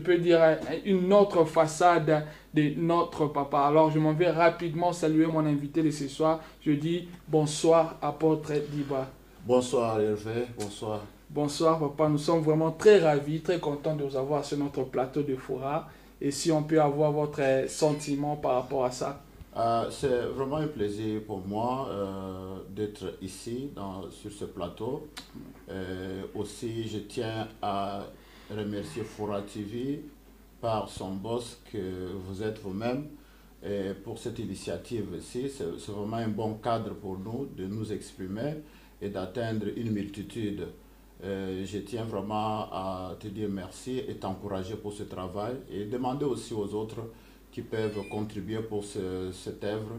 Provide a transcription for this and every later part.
peux dire, une autre façade de notre papa. Alors, je m'en vais rapidement saluer mon invité de ce soir. Je dis bonsoir, apôtre Diba. Bonsoir Hervé, bonsoir. Bonsoir, papa. Nous sommes vraiment très ravis, très contents de vous avoir sur notre plateau de Fora. Et si on peut avoir votre sentiment par rapport à ça. C'est vraiment un plaisir pour moi d'être ici sur ce plateau. Aussi, je tiens à remercier Fora TV par son boss que vous êtes vous-même et pour cette initiative ici. C'est vraiment un bon cadre pour nous de nous exprimer et d'atteindre une multitude. Je tiens vraiment à te dire merci et t'encourager pour ce travail et demander aussi aux autres qui peuvent contribuer pour cette œuvre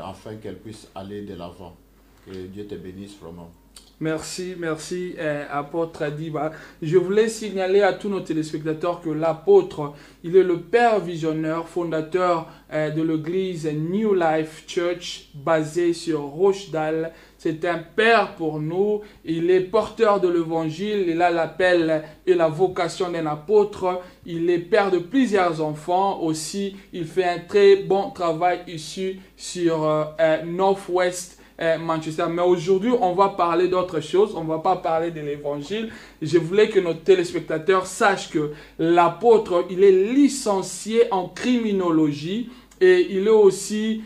afin qu'elle puisse aller de l'avant. Que Dieu te bénisse vraiment. Merci, merci, apôtre Diba. Je voulais signaler à tous nos téléspectateurs que l'apôtre, il est le père visionneur, fondateur de l'église New Life Church, basée sur Rochdale. C'est un père pour nous. Il est porteur de l'évangile. Il a l'appel et la vocation d'un apôtre. Il est père de plusieurs enfants aussi. Il fait un très bon travail ici sur Northwest Manchester. Mais aujourd'hui, on va parler d'autre chose. On ne va pas parler de l'évangile. Je voulais que nos téléspectateurs sachent que l'apôtre, il est licencié en criminologie. Et il a aussi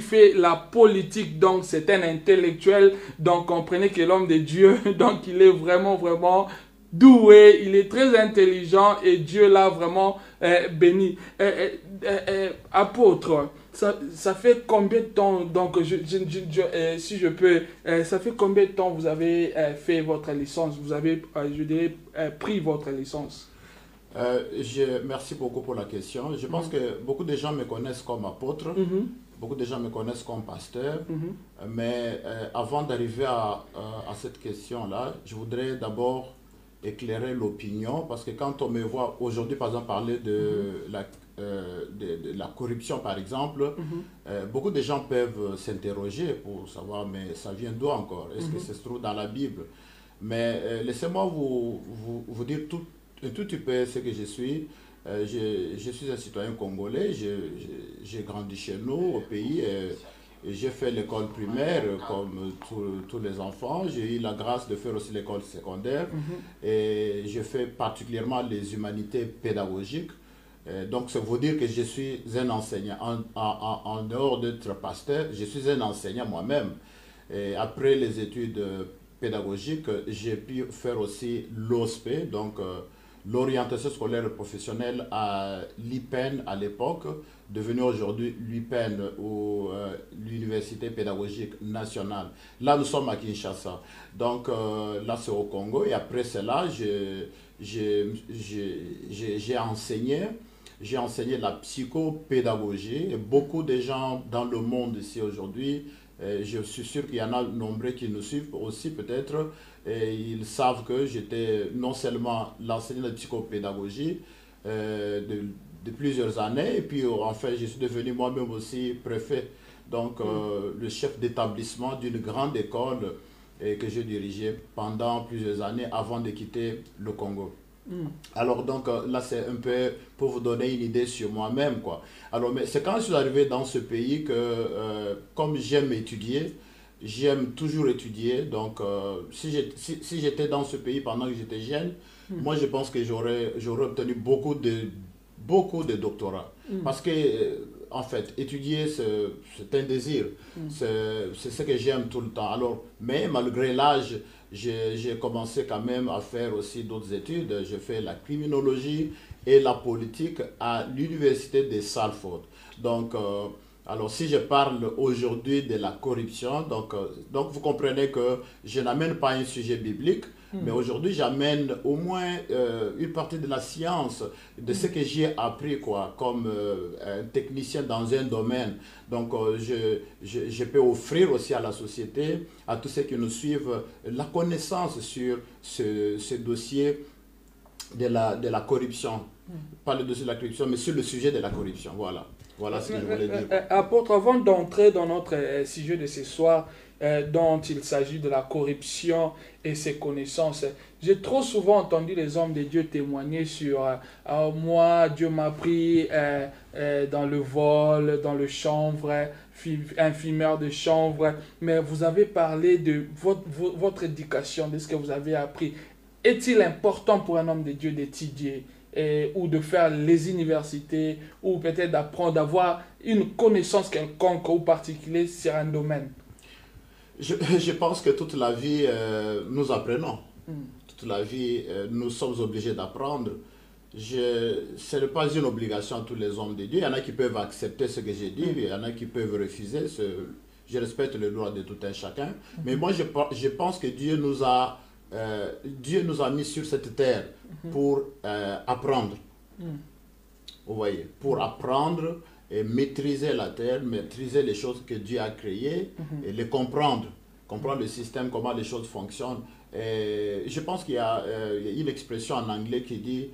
fait la politique, donc c'est un intellectuel. Donc comprenez que l'homme de Dieu, donc il est vraiment, vraiment doué. Il est très intelligent et Dieu l'a vraiment béni. Apôtre, ça fait combien de temps, donc si je peux, ça fait combien de temps vous avez fait votre licence? Vous avez, je dirais, pris votre licence? Merci beaucoup pour la question. Je pense que beaucoup de gens me connaissent comme apôtre, beaucoup de gens me connaissent comme pasteur, mais avant d'arriver à cette question-là, je voudrais d'abord éclairer l'opinion, parce que quand on me voit aujourd'hui, par exemple, parler de la corruption, par exemple, beaucoup de gens peuvent s'interroger pour savoir, mais ça vient d'où encore? Est-ce que ça se trouve dans la Bible? Mais laissez-moi vous dire tout petit peu ce que je suis. Je suis un citoyen congolais, j'ai grandi chez nous au pays, j'ai fait l'école primaire comme tous les enfants, j'ai eu la grâce de faire aussi l'école secondaire et je fais particulièrement les humanités pédagogiques. Donc ça veut dire que je suis un enseignant, en dehors d'être pasteur, je suis un enseignant moi-même. Et après les études pédagogiques, j'ai pu faire aussi l'OSPE, donc l'orientation scolaire et professionnelle à l'IPEN à l'époque, devenue aujourd'hui l'UPEN ou l'Université pédagogique nationale. Là, nous sommes à Kinshasa. Donc là, c'est au Congo. Et après cela, j'ai enseigné. J'ai enseigné la psychopédagogie. Et beaucoup de gens dans le monde ici aujourd'hui, je suis sûr qu'il y en a nombreux qui nous suivent aussi peut-être, et ils savent que j'étais non seulement l'enseignant de psychopédagogie de plusieurs années, et puis enfin je suis devenu moi-même aussi préfet, donc le chef d'établissement d'une grande école que j'ai dirigée pendant plusieurs années avant de quitter le Congo. Alors donc là c'est un peu pour vous donner une idée sur moi-même quoi. Alors mais c'est quand je suis arrivé dans ce pays que comme j'aime étudier, j'aime toujours étudier, donc si j'étais dans ce pays pendant que j'étais jeune, moi je pense que j'aurais obtenu beaucoup de doctorats. Parce que en fait étudier c'est un désir, c'est ce que j'aime tout le temps. Alors mais malgré l'âge, j'ai commencé quand même à faire aussi d'autres études. J'ai fait la criminologie et la politique à l'université de Salford. Donc, alors si je parle aujourd'hui de la corruption, donc vous comprenez que je n'amène pas un sujet biblique, mais aujourd'hui j'amène au moins une partie de la science, de ce que j'ai appris quoi, comme un technicien dans un domaine. Donc je peux offrir aussi à la société, à tous ceux qui nous suivent, la connaissance sur ce dossier de la corruption. Pas le dossier de la corruption, mais sur le sujet de la corruption. Voilà. Voilà ce que je voulais dire. Apôtre, avant d'entrer dans notre sujet de ce soir, dont il s'agit de la corruption et ses connaissances. J'ai trop souvent entendu les hommes de Dieu témoigner sur moi, Dieu m'a pris dans le vol, dans le chanvre, un fumeur de chanvre. Mais vous avez parlé de votre éducation, de ce que vous avez appris. Est-il important pour un homme de Dieu d'étudier ou de faire les universités ou peut-être d'apprendre, d'avoir une connaissance quelconque ou particulière sur un domaine? Je pense que toute la vie, nous apprenons. Toute la vie, nous sommes obligés d'apprendre. Ce n'est pas une obligation à tous les hommes de Dieu. Il y en a qui peuvent accepter ce que j'ai dit, il y en a qui peuvent refuser. Je respecte le droit de tout un chacun. Mais moi, je pense que Dieu nous a mis sur cette terre pour apprendre. Vous voyez, pour apprendre et maîtriser la terre, maîtriser les choses que Dieu a créées et les comprendre. Comprendre le système, comment les choses fonctionnent. Et je pense qu'il y a une expression en anglais qui dit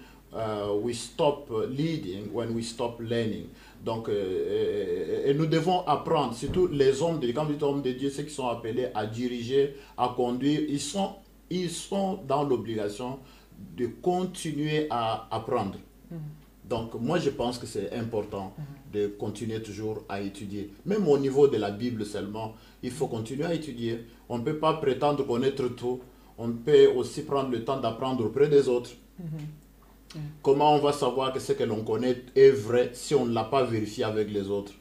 we stop leading when we stop learning. Donc, et nous devons apprendre, surtout les hommes de, quand les hommes de Dieu, ceux qui sont appelés à diriger, à conduire, ils sont dans l'obligation de continuer à apprendre. Donc, moi, je pense que c'est important de continuer toujours à étudier. Même au niveau de la Bible seulement, il faut continuer à étudier. On ne peut pas prétendre connaître tout. On peut aussi prendre le temps d'apprendre auprès des autres. Comment on va savoir que ce que l'on connaît est vrai si on ne l'a pas vérifié avec les autres?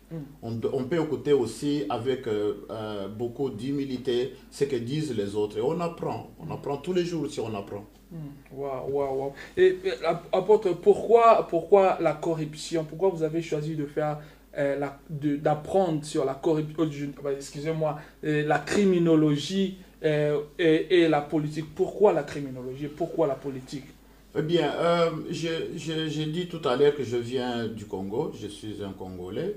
On peut écouter aussi avec beaucoup d'humilité ce que disent les autres. Et on apprend tous les jours si on apprend. Waouh. Et apôtre, pourquoi la corruption? Pourquoi vous avez choisi de faire d'apprendre sur la corruption, excusez-moi, la criminologie et la politique? Pourquoi la criminologie? Pourquoi la politique? Eh bien, j'ai dit tout à l'heure que je viens du Congo, je suis un Congolais.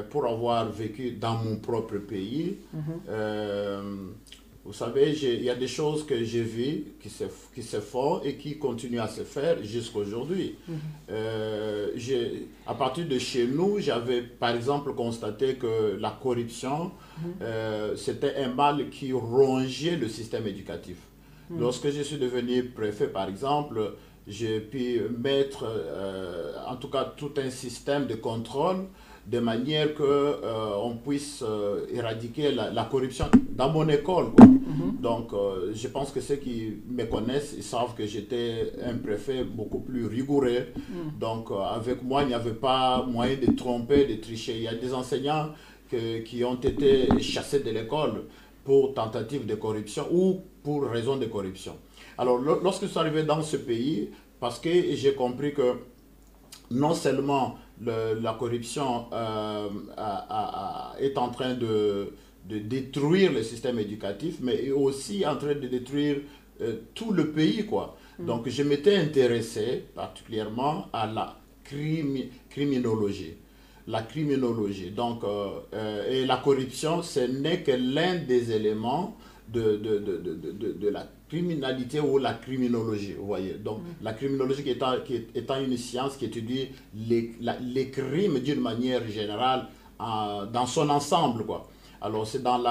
Pour avoir vécu dans mon propre pays, vous savez, il y a des choses que j'ai vues qui se font et qui continuent à se faire jusqu'à aujourd'hui. À partir de chez nous, j'avais par exemple constaté que la corruption, c'était un mal qui rongeait le système éducatif. Lorsque je suis devenu préfet, par exemple, j'ai pu mettre en tout cas tout un système de contrôle de manière qu'on puisse éradiquer la corruption dans mon école. Donc, je pense que ceux qui me connaissent, ils savent que j'étais un préfet beaucoup plus rigoureux. Donc, avec moi, il n'y avait pas moyen de tromper, de tricher. Il y a des enseignants qui ont été chassés de l'école pour tentative de corruption ou pour raison de corruption. Alors, lorsque je suis arrivé dans ce pays, parce que j'ai compris que non seulement la corruption est en train de détruire le système éducatif, mais aussi en train de détruire tout le pays, quoi. Donc, je m'étais intéressé particulièrement à la criminologie. La criminologie. Donc, et la corruption, ce n'est que l'un des éléments de la criminalité ou la criminologie, vous voyez. Donc, la criminologie qui étant une science qui étudie les crimes d'une manière générale dans son ensemble, quoi. Alors, c'est dans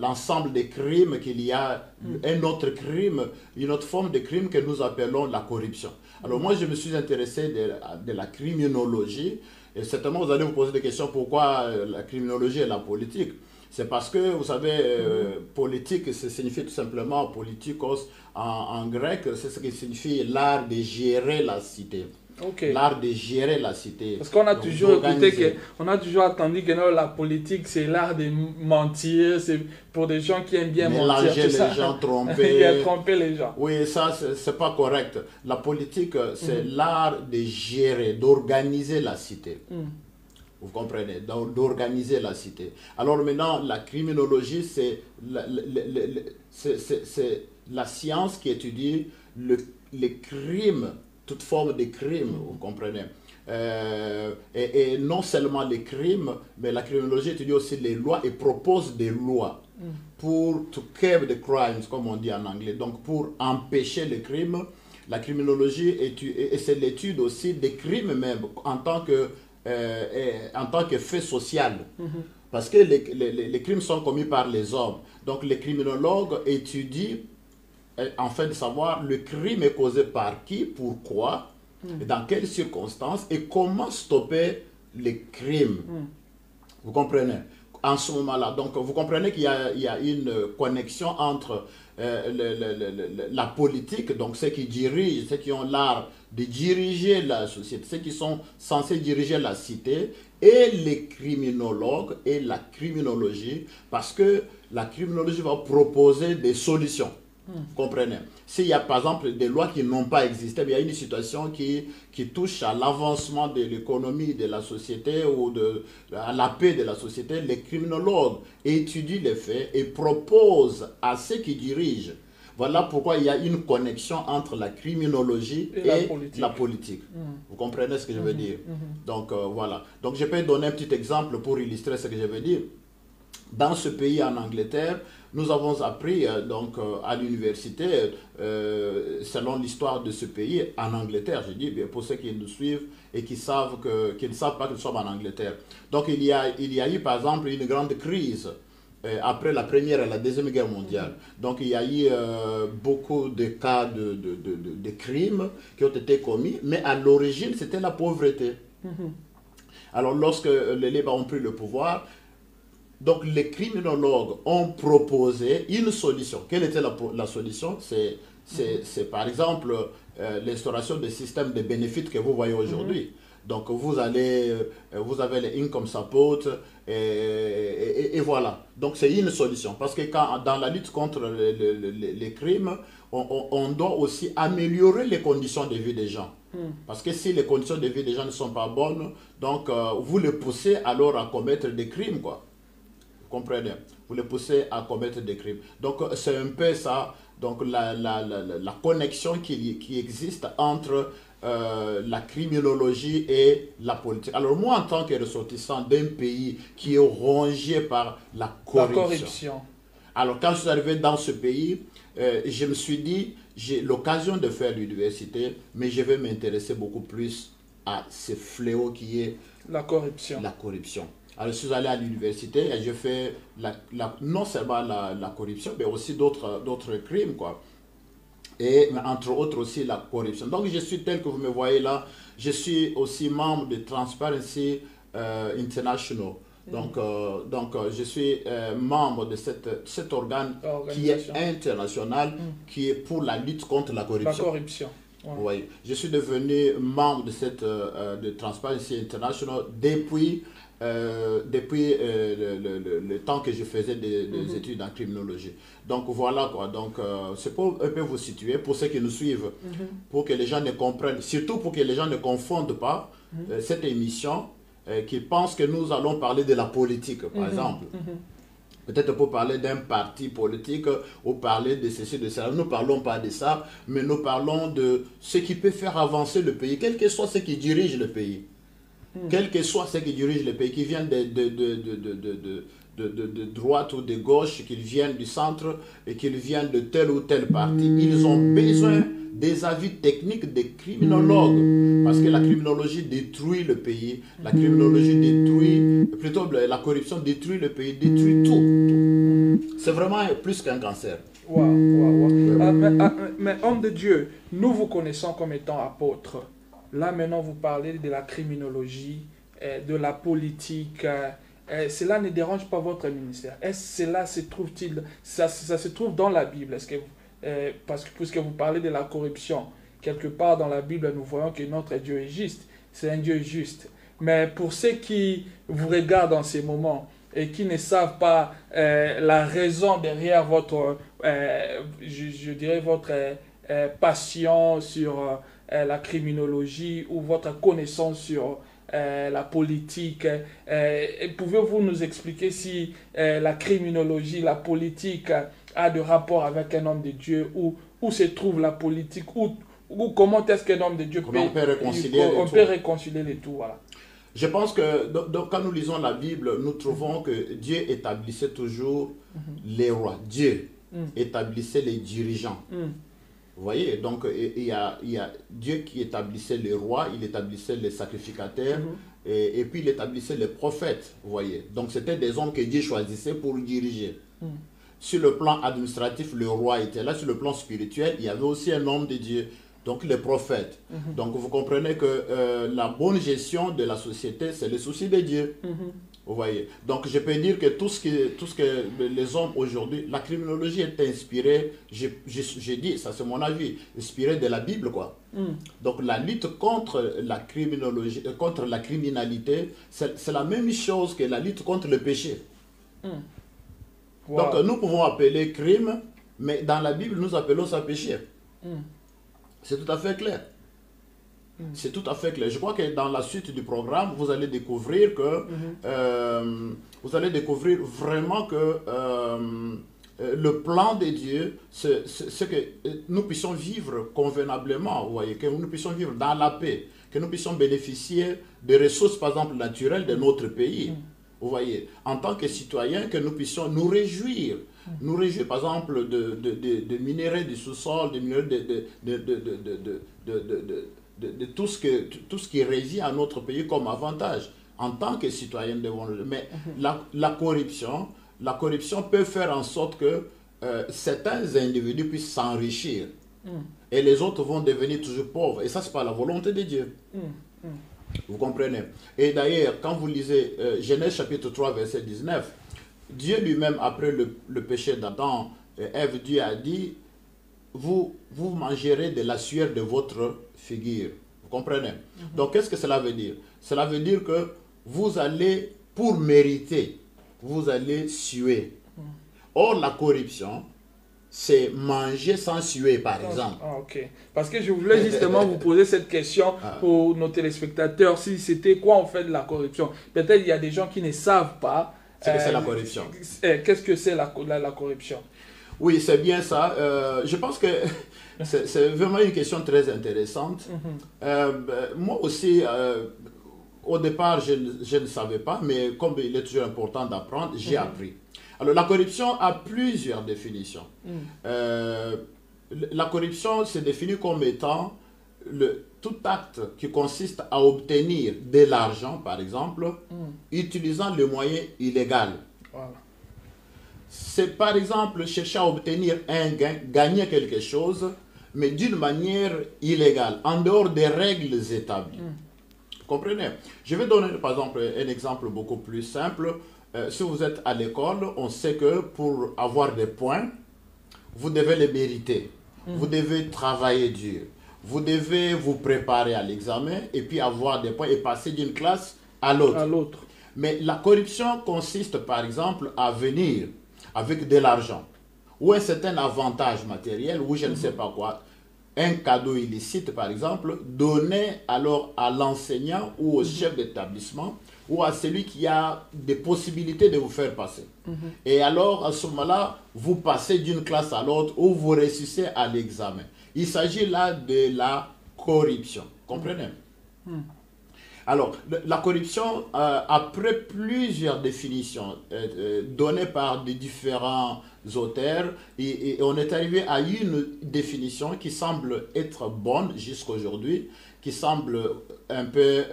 l'ensemble des crimes qu'il y a un autre crime, une autre forme de crime que nous appelons la corruption. Alors, moi, je me suis intéressé de la criminologie. Et certainement, vous allez vous poser des questions, pourquoi la criminologie et la politique? C'est parce que, vous savez, politique, ça signifie tout simplement, politikos, en grec, c'est ce qui signifie l'art de gérer la cité. L'art de gérer la cité. Parce qu'on a toujours écouté on a toujours entendu que non, la politique, c'est l'art de mentir, c'est pour des gens qui aiment bien mentir. Mélanger les gens, tromper. Tromper les gens. Oui, ça, c'est pas correct. La politique, c'est l'art de gérer, d'organiser la cité. Vous comprenez? D'organiser la cité. Alors maintenant, la criminologie, c'est la science qui étudie les crimes, toute forme de crimes, vous comprenez? Et non seulement les crimes, mais la criminologie étudie aussi les lois et propose des lois pour to curb the crimes, comme on dit en anglais. Donc pour empêcher les crimes, la criminologie et c'est l'étude aussi des crimes même en tant que fait social. Parce que les crimes sont commis par les hommes. Donc les criminologues étudient afin de savoir le crime est causé par qui, pourquoi, et dans quelles circonstances, et comment stopper les crimes. Vous comprenez? En ce moment-là. Donc, vous comprenez qu'il y a une connexion entre la politique, donc ceux qui dirigent, ceux qui ont l'art de diriger la société, ceux qui sont censés diriger la cité, et les criminologues et la criminologie, parce que la criminologie va proposer des solutions. Vous comprenez? S'il y a par exemple des lois qui n'ont pas existé, il y a une situation qui touche à l'avancement de l'économie de la société ou à la paix de la société, les criminologues étudient les faits et proposent à ceux qui dirigent. Voilà pourquoi il y a une connexion entre la criminologie et la politique. Vous comprenez ce que je veux dire? Donc voilà. Donc je peux donner un petit exemple pour illustrer ce que je veux dire. Dans ce pays, en Angleterre, nous avons appris à l'université, selon l'histoire de ce pays, en Angleterre, je dis, pour ceux qui nous suivent et qui ne savent pas que nous sommes en Angleterre. Donc il y a eu par exemple une grande crise après la Première et la Deuxième Guerre mondiale. Donc il y a eu beaucoup de cas de crimes qui ont été commis, mais à l'origine c'était la pauvreté. Alors lorsque les Libres ont pris le pouvoir, donc les criminologues ont proposé une solution. Quelle était la solution? C'est par exemple l'instauration des systèmes de bénéfices que vous voyez aujourd'hui. Donc vous avez les income support et voilà. Donc c'est une solution. Parce que dans la lutte contre les crimes, on doit aussi améliorer les conditions de vie des gens. Parce que si les conditions de vie des gens ne sont pas bonnes, donc vous les poussez alors à commettre des crimes, quoi. Comprenez? Vous les poussez à commettre des crimes. Donc c'est un peu ça, donc la connexion qui existe entre la criminologie et la politique. Alors moi, en tant que ressortissant d'un pays qui est rongé par la corruption. Alors quand je suis arrivé dans ce pays, je me suis dit, j'ai l'occasion de faire l'université, mais je vais m'intéresser beaucoup plus à ce fléau qui est la corruption. Alors, je suis allé à l'université et j'ai fait non seulement la corruption, mais aussi d'autres crimes, quoi. Et entre autres aussi la corruption. Donc, je suis tel que vous me voyez là. Je suis aussi membre de Transparency International. Donc, je suis membre de cet organe qui est international, qui est pour la lutte contre la corruption. La corruption. Ouais. Oui. Je suis devenu membre de Transparency International depuis le temps que je faisais des études en criminologie. Donc voilà quoi. Donc c'est pour un peu vous situer, pour ceux qui nous suivent, pour que les gens ne comprennent, surtout pour que les gens ne confondent pas cette émission, qu'ils pensent que nous allons parler de la politique, par exemple. Peut-être pour parler d'un parti politique ou parler de ceci, de cela. Nous ne parlons pas de ça, mais nous parlons de ce qui peut faire avancer le pays, quel que soit ce qui dirige le pays. Quel que soit ceux qui dirigent le pays, qui viennent de droite ou de gauche, qu'ils viennent du centre et qu'ils viennent de tel ou tel parti, ils ont besoin des avis techniques des criminologues. Parce que la criminologie détruit le pays, la corruption détruit le pays, détruit tout. C'est vraiment plus qu'un cancer. Mais homme de Dieu, nous vous connaissons comme étant apôtres. Là, maintenant, vous parlez de la criminologie, de la politique. Cela ne dérange pas votre ministère. Est-ce que cela se trouve-t-il, ça se trouve dans la Bible? Est-ce que, parce que puisque vous parlez de la corruption, quelque part dans la Bible, nous voyons que notre Dieu est juste. C'est un Dieu juste. Mais pour ceux qui vous regardent en ces moments et qui ne savent pas la raison derrière votre, je dirais, votre passion sur la criminologie ou votre connaissance sur la politique. Pouvez-vous nous expliquer si la criminologie, la politique a de rapport avec un homme de Dieu, où se trouve la politique, ou comment est-ce qu'un homme de Dieu peut réconcilier les deux? Voilà. Je pense que quand nous lisons la Bible, nous trouvons que Dieu établissait toujours les rois. Dieu établissait les dirigeants. Vous voyez, donc il y a Dieu qui établissait les rois, il établissait les sacrificateurs, et puis il établissait les prophètes, vous voyez. Donc c'était des hommes que Dieu choisissait pour diriger. Sur le plan administratif, le roi était là. Sur le plan spirituel, il y avait aussi un homme de Dieu, donc les prophètes. Donc vous comprenez que la bonne gestion de la société, c'est le souci de Dieu. Vous voyez. Donc je peux dire que tout ce que les hommes aujourd'hui, la criminologie est inspirée, j'ai dit, ça c'est mon avis, inspirée de la Bible, quoi. Donc la lutte contre la criminologie, contre la criminalité, c'est la même chose que la lutte contre le péché. Wow. Donc nous pouvons appeler crime, mais dans la Bible nous appelons ça péché. C'est tout à fait clair. C'est tout à fait clair. Je crois que dans la suite du programme, vous allez découvrir que vous allez découvrir vraiment que le plan de Dieu, c'est que nous puissions vivre convenablement, vous voyez, que nous puissions vivre dans la paix, que nous puissions bénéficier des ressources, par exemple, naturelles de notre pays. Vous voyez, en tant que citoyens, que nous puissions nous réjouir, par exemple, de minerais du sous-sol, de minerais de tout ce qui réside à notre pays comme avantage, en tant que citoyens devant le... Mais la corruption peut faire en sorte que certains individus puissent s'enrichir et les autres vont devenir toujours pauvres. Et ça, c'est pas la volonté de Dieu. Vous comprenez? Et d'ailleurs, quand vous lisez Genèse chapitre 3, verset 19, Dieu lui-même, après le péché d'Adam et Ève, Dieu a dit, vous mangerez de la sueur de votre figure. Vous comprenez? Donc, qu'est-ce que cela veut dire? Cela veut dire que vous allez, pour mériter, vous allez suer. Or, la corruption, c'est manger sans suer, par exemple. Ah, ok. Parce que je voulais justement vous poser cette question pour nos téléspectateurs, si c'était quoi en fait la corruption. Peut-être il y a des gens qui ne savent pas. C'est que c'est la corruption. Qu'est-ce que c'est la corruption? Oui, c'est bien ça. Je pense que c'est vraiment une question très intéressante. Moi aussi, au départ, je ne savais pas, mais comme il est toujours important d'apprendre, j'ai appris. Alors, la corruption a plusieurs définitions. La corruption se définit comme étant tout acte qui consiste à obtenir de l'argent, par exemple, utilisant le moyen illégal. Voilà. C'est par exemple chercher à obtenir un gain, gagner quelque chose, mais d'une manière illégale, en dehors des règles établies. Vous comprenez? Je vais donner par exemple un exemple beaucoup plus simple. Si vous êtes à l'école, on sait que pour avoir des points, vous devez les mériter. Vous devez travailler dur. Vous devez vous préparer à l'examen et puis avoir des points et passer d'une classe à l'autre. Mais la corruption consiste par exemple à venir avec de l'argent ou un certain avantage matériel ou je ne sais pas quoi, un cadeau illicite par exemple, donné alors à l'enseignant ou au chef d'établissement ou à celui qui a des possibilités de vous faire passer. Et alors à ce moment-là, vous passez d'une classe à l'autre ou vous réussissez à l'examen. Il s'agit là de la corruption. Comprenez? Alors, la corruption, après plusieurs définitions données par des différents auteurs, et on est arrivé à une définition qui semble être bonne jusqu'à aujourd'hui, qui semble un peu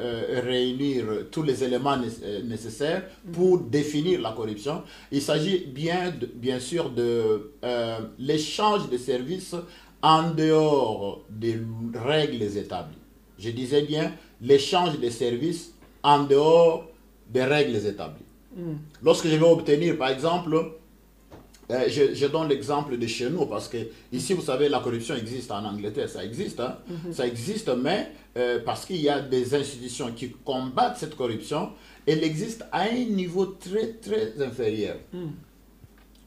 réunir tous les éléments nécessaires pour définir la corruption. Il s'agit bien sûr de l'échange de services en dehors des règles établies. Je disais bien l'échange de services en dehors des règles établies. Lorsque je vais obtenir, par exemple, je donne l'exemple de chez nous, parce que ici, vous savez, la corruption existe en Angleterre, ça existe, hein? Ça existe, mais parce qu'il y a des institutions qui combattent cette corruption, elle existe à un niveau très, très inférieur.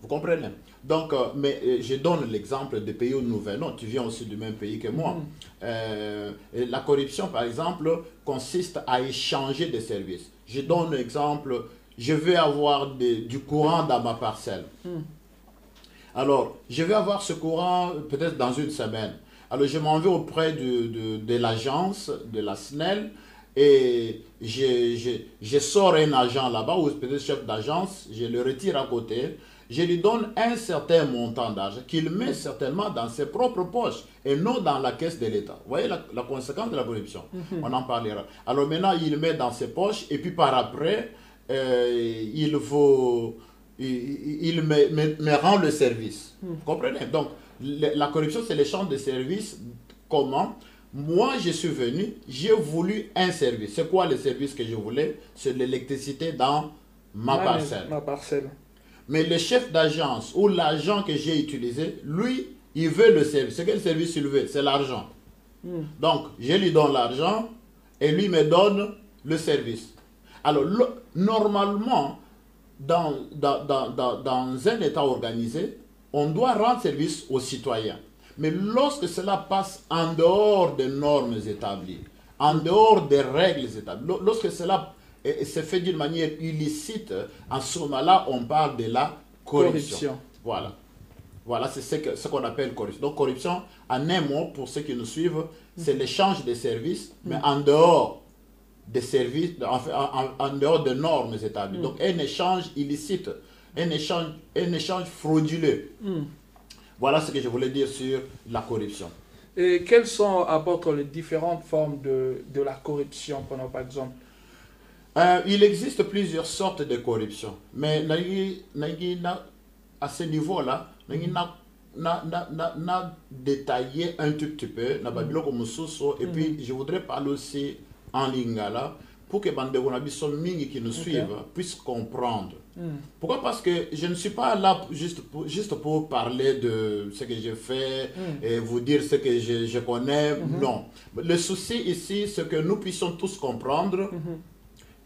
Vous comprenez? Donc, mais je donne l'exemple des pays où nous venons. Tu viens aussi du même pays que moi. La corruption, par exemple, consiste à échanger des services. Je donne un exemple. Je vais avoir du courant dans ma parcelle. Alors, je vais avoir ce courant peut-être dans une semaine. Alors, je m'en vais auprès de l'agence, de la SNEL, et je sors un agent là-bas, ou peut-être chef d'agence, je le retire à côté, je lui donne un certain montant d'argent qu'il met certainement dans ses propres poches et non dans la caisse de l'État. Vous voyez la conséquence de la corruption. On en parlera. Alors maintenant, il met dans ses poches et puis par après, il me rend le service. Vous comprenez? Donc, la corruption, c'est l'échange de services. Comment? Moi, je suis venu, j'ai voulu un service. C'est quoi le service que je voulais? C'est l'électricité dans ma parcelle. Mais le chef d'agence ou l'agent que j'ai utilisé, lui, il veut le service. C'est quel service il veut? C'est l'argent. Donc, je lui donne l'argent et lui me donne le service. Alors, normalement, dans un État organisé, on doit rendre service aux citoyens. Mais lorsque cela passe en dehors des normes établies, en dehors des règles établies, lorsque cela se fait d'une manière illicite, en ce moment-là, on parle de la corruption. Voilà. Voilà, c'est ce qu'on appelle corruption. Donc, corruption, en un mot, pour ceux qui nous suivent, c'est l'échange des services, mais en dehors des services, en dehors des normes établies. Donc, un échange illicite, un échange frauduleux. Voilà ce que je voulais dire sur la corruption. Et quelles sont, apôtre, les différentes formes de la corruption, prenons par exemple? Il existe plusieurs sortes de corruption. Mais à ce niveau-là, n'a détaillé un tout petit peu, et puis je voudrais parler aussi en lingala pour que les qui nous suivent puissent comprendre. Pourquoi? Parce que je ne suis pas là juste pour parler de ce que j'ai fait et vous dire ce que je connais. Non. Le souci ici, c'est que nous puissions tous comprendre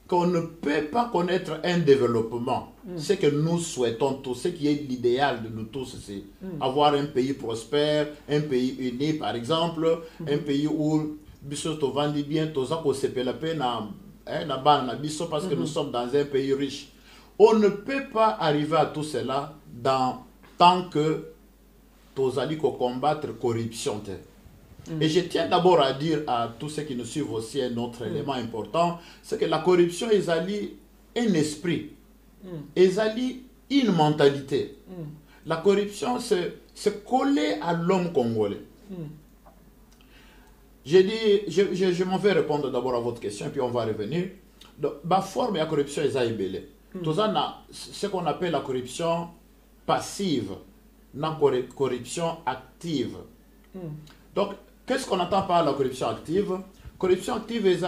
qu'on ne peut pas connaître un développement. Ce que nous souhaitons tous, ce qui est l'idéal de nous tous, c'est avoir un pays prospère, un pays uni, par exemple, un pays où biso to vandi bien, to zako sepela pe na na biso parce que nous sommes dans un pays riche. On ne peut pas arriver à tout cela tant que tu allez combattre la corruption. Et je tiens d'abord à dire à tous ceux qui nous suivent aussi un autre élément important, c'est que la corruption est un esprit, est une mentalité. La corruption, c'est collé à l'homme congolais. Je m'en vais répondre d'abord à votre question, puis on va revenir. Donc, la forme de la corruption est aïbélée. Ce qu'on appelle la corruption passive, la corruption active. Donc, qu'est-ce qu'on entend par la corruption active? Corruption active est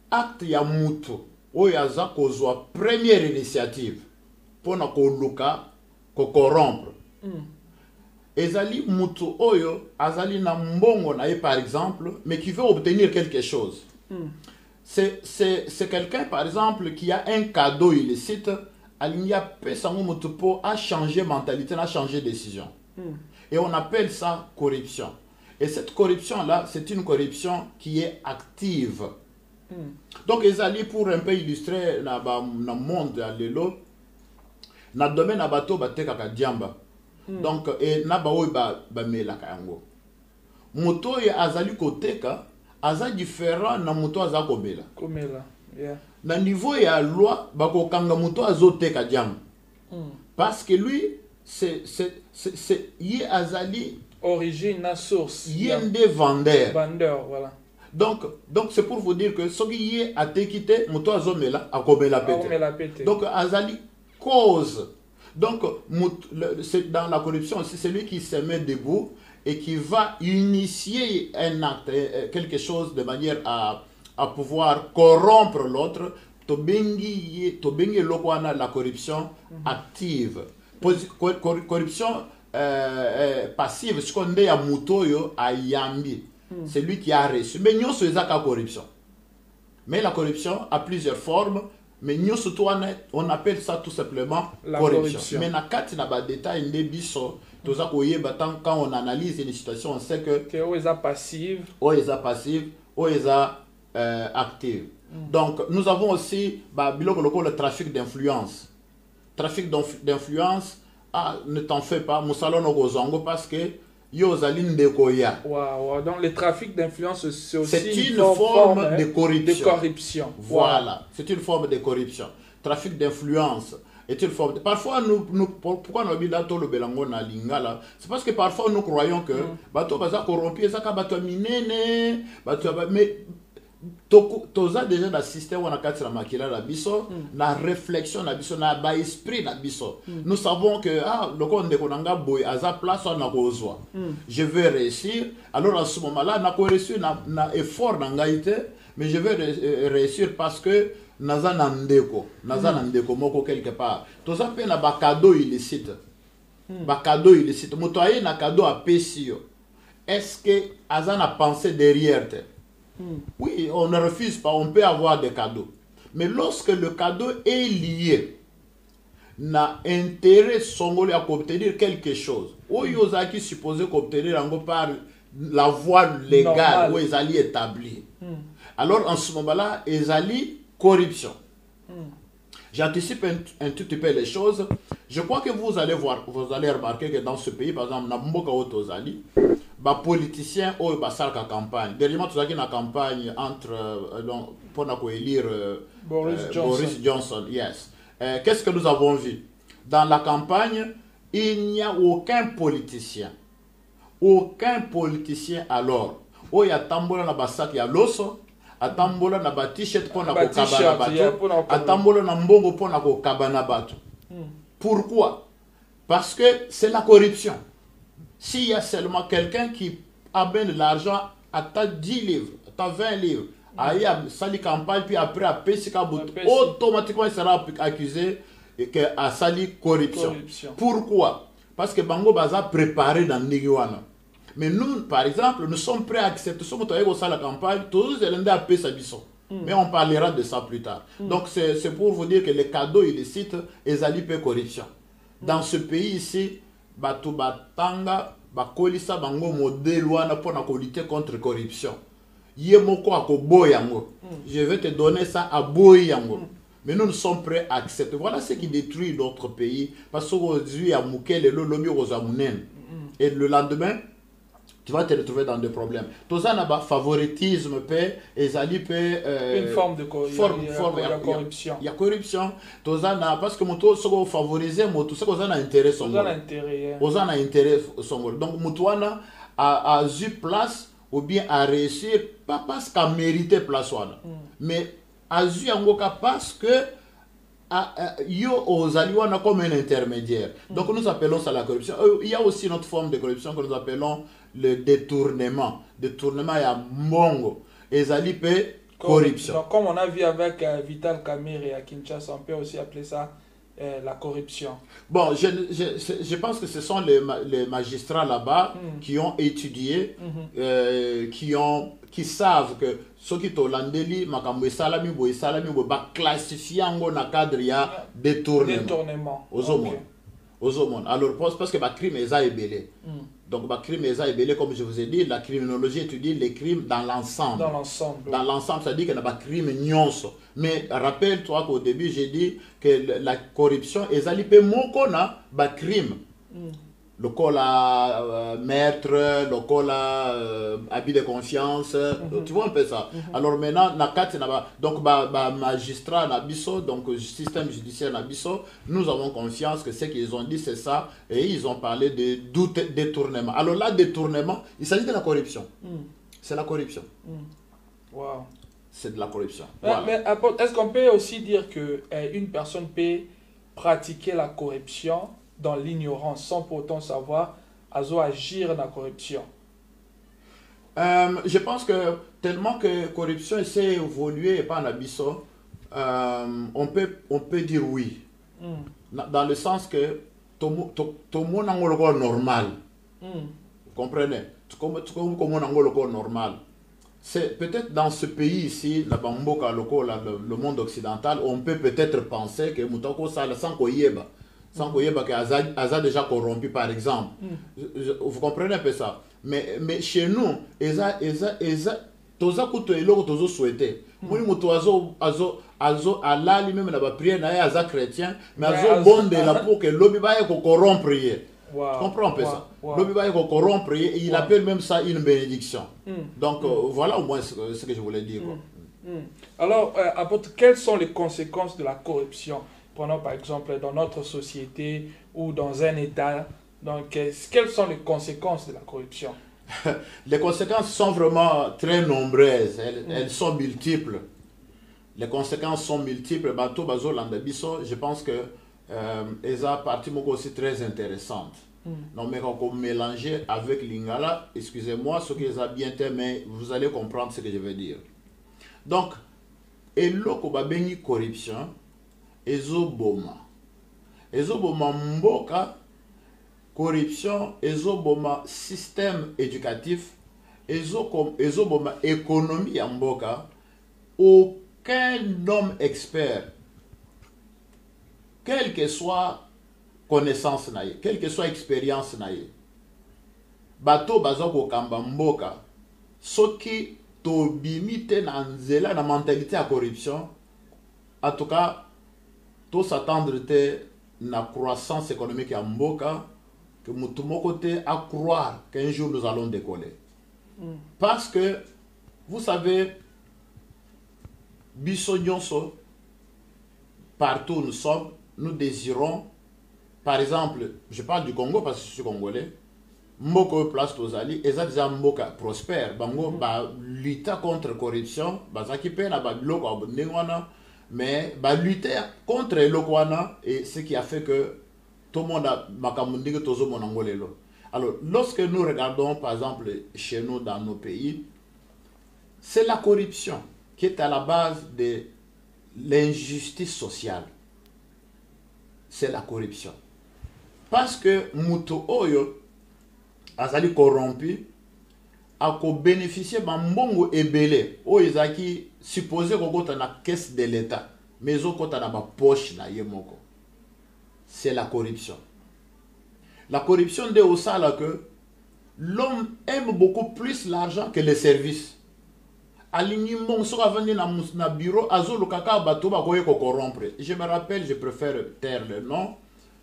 acte ya mutu oyaza kozwa première initiative pour na koluka ko corrompre. Ezali mutu oyo azali na mbongo na par exemple, mais qui veut obtenir quelque chose. C'est quelqu'un par exemple qui a un cadeau illicite, il a pesango mutu po a changer mentalité, a changer décision. Et on appelle ça corruption. Et cette corruption-là, c'est une corruption qui est active. Donc, ezali pour un peu illustrer dans le monde de l'eau, dans le domaine de bateau, bateka diamba. Donc, et na ba oy ba mela kayango. Moto ya azali koteka, aza différent na moto aza komela. Komela, yeah. Na niveau ya loi, bako kanga moto azoteka diamba. Parce que lui, c'est azali origine, la source. Il y a des vendeurs. Vendeurs, voilà. Donc c'est pour vous dire que ce qui est à te quitter, moto azomela, a komela pété. Donc, azali cause. Donc, c'est dans la corruption, c'est celui qui se met debout et qui va initier un acte, quelque chose de manière à pouvoir corrompre l'autre. Tobengi lokwana la corruption active. Corruption passive, ce qu'on dit à Mutoyo, à Yambi. C'est lui qui a reçu. Mais nous sommes la corruption. Mais la corruption a plusieurs formes. Mais nous, surtout, on appelle ça tout simplement la corruption. Mais dans le détail, quand on analyse une situation, on sait que on est passive, on est passive, on est active. Donc, nous avons aussi le trafic d'influence. Trafic d'influence, ne t'en fais pas, parce que Wow, donc le trafic d'influence, c'est aussi une forme de corruption. De corruption. Voilà, c'est une forme de corruption. Trafic d'influence. est-il fort? Parfois, pourquoi nous avons le belango na lingala? C'est parce que parfois nous croyons que bateau baza corrompu, ça ka bateau minene, bateau mais toza déjà dans le système on a quatre la makila la biso, la réflexion la biso, na ba esprit la biso. Nous savons que le compte de konanga boy à sa place on a kozwa. Je vais réussir. Alors à ce moment-là, na ko réussir na effort n'angaité, mais je vais réussir parce que naza nandeko moko quelque part. Toza pe na ba cadeau illicite. Ba cadeau illicite. Moto aye na cadeau a pesio. Est-ce que Azan a pensé derrière te? Oui, on ne refuse pas, on peut avoir des cadeaux. Mais lorsque le cadeau est lié, n'a intérêt songolais à obtenir quelque chose. Ou yozaki supposé qu'obtenir en par la voie légale où ils allaient établir. Alors en ce moment-là, ils allaient corruption. J'anticipe un tout petit peu les choses. Je crois que vous allez voir, vous allez remarquer que dans ce pays, par exemple, Namboka Otozali, les politiciens ont eu la campagne. Dernièrement, tu as une campagne entre pour élire Boris Johnson. Yes. Qu'est-ce que nous avons vu? Dans la campagne, il n'y a aucun politicien. Aucun politicien alors. Oh, il y a tambola na basak ya loso, atambola na ba t-shirt pour na ko kabana bato, atambola na mbongo pour na ko kabana bato. Pourquoi? Parce que c'est la corruption. S'il y a seulement quelqu'un qui amène l'argent à ta 10 livres, à ta 20 livres, à sali campagne, puis après à Pessika, automatiquement il sera accusé à sali corruption. Pourquoi? Parce que Bango Baza préparé dans Nigiwana. Mais nous, par exemple, nous sommes prêts à accepter ce que nous avons la campagne, tous les gens à Pessabisson. Mais on parlera de ça plus tard. Donc c'est pour vous dire que les cadeaux illicites, ils allient corruption. Dans ce pays ici, Batu Batanga, Bakolisa Bango modèle pour lutter contre corruption. Yemoko ako boyango. Je vais te donner ça à boyango. Mais nous sommes prêts à accepter. Voilà ce qui détruit notre pays. Parce qu'aujourd'hui, à Moukel et le lobby aux Amounen. Et le lendemain, tu vas te retrouver dans des problèmes. Tout ça n'a pas favoritisme, et ça dit une forme de corruption. Il y a corruption. Tout ça n'a parce que moto se favoriser, tout ça qu'on a intérêt son. On a intérêt son. Donc motoana a eu place ou bien a réussir pas parce qu'a mérité place mais a eu en cas parce que yo aux aliwana comme un intermédiaire. Donc nous appelons ça la corruption. Il y a aussi une autre forme de corruption que nous appelons le détournement. Détournement, il y a mongo. Et ça dit corruption. Donc, comme on a vu avec Vital Kamerhe à Kinshasa, on peut aussi appeler ça la corruption. Bon, je pense que ce sont les magistrats là-bas qui ont étudié, qui savent que ceux qui ont l'andeli, makambo salami ba classifier en na cadre ya détournement. Aux alors parce que le crime est ébélé. Donc le crime est ébélé, comme je vous ai dit, la criminologie étudie les crimes dans l'ensemble. Dans l'ensemble, ça dit qu'il n'y a pas de crime nyonso. Mais rappelle-toi qu'au début, j'ai dit que la corruption est alipé mokona ba crime. Le col à maître, le col à habit de confiance, tu vois un peu ça. Alors maintenant, donc magistrat nabiso, donc système judiciaire nabiso, nous avons confiance que ce qu'ils ont dit c'est ça, et ils ont parlé de détournement. Alors là, détournement, il s'agit de la corruption. C'est la corruption. Wow. C'est de la corruption. Voilà. Mais est-ce qu'on peut aussi dire que une personne peut pratiquer la corruption dans l'ignorance, sans pour autant savoir agir dans la corruption? Je pense que tellement que corruption s'est évolué et pas en abysso, on peut dire oui. Dans le sens que tout le monde a un normal. Vous comprenez? Tout le monde a un normal. C'est peut-être dans ce pays ici, le monde occidental, on peut peut-être penser que Moutako Sala sans Koyeba. Sans qu'il y ait déjà corrompu, par exemple. Vous comprenez un peu ça? Mais chez nous, toza kuto eloko tozo souhaité. Moi moto azo alali même la prière na aza chrétien, mais azo bonde la pour que l'obi ba ko corrompre. Tu comprends un peu ça? L'obi ba ko corrompre et il appelle même ça une bénédiction. Donc voilà au moins ce que je voulais dire. Alors apôtre, quelles sont les conséquences de la corruption? prenons par exemple dans notre société ou dans un État. Donc, quelles sont les conséquences de la corruption? Les conséquences sont vraiment très nombreuses, elles sont multiples. Les conséquences sont multiples. Bateau Bazo Landabiso, je pense que esa partie aussi très intéressante. Non, mais quand on mélange avec Lingala, excusez-moi, ce qui a bien été, mais vous allez comprendre ce que je veux dire. Donc, et l'oko babeni corruption, ezoboma mboka, corruption, ezoboma système éducatif, ezoboma économie en mboka. Aucun homme expert, quelle que soit connaissance naïe, quelle que soit expérience naïe, bato bazoko kamba mboka, soki to bimite na nzela na mentalité à corruption, en tout cas, to s'attendre te na croissance économique à mboka, que mutumoko te à croire qu'un jour nous allons décoller. Parce que, vous savez, biso nyonso, partout où nous sommes, nous désirons. Par exemple, je parle du Congo parce que je suis congolais. Mboko place tozali, eza déjà mboka prospère. Bango ba lutter contre corruption, bazaki pe na ba biloko abondengwana, mais ba lutter contre elokwana et ce qui a fait que tout le monde a makamundike tozo monangolelo. Alors, lorsque nous regardons par exemple chez nous dans nos pays, c'est la corruption qui est à la base de l'injustice sociale. C'est la corruption. Parce que Muto Oyo azali corrompu, a bénéficié de mbongo ebele, o ezaki supposé kokota na caisse de l'État, mais okota na ba poche na yemoko. C'est la corruption. La corruption de osala que l'homme aime beaucoup plus l'argent que les services. Alingi mbongo so avandi na bureau azolo kaka bato ba koye ko corrompre. Je me rappelle, je préfère taire le nom.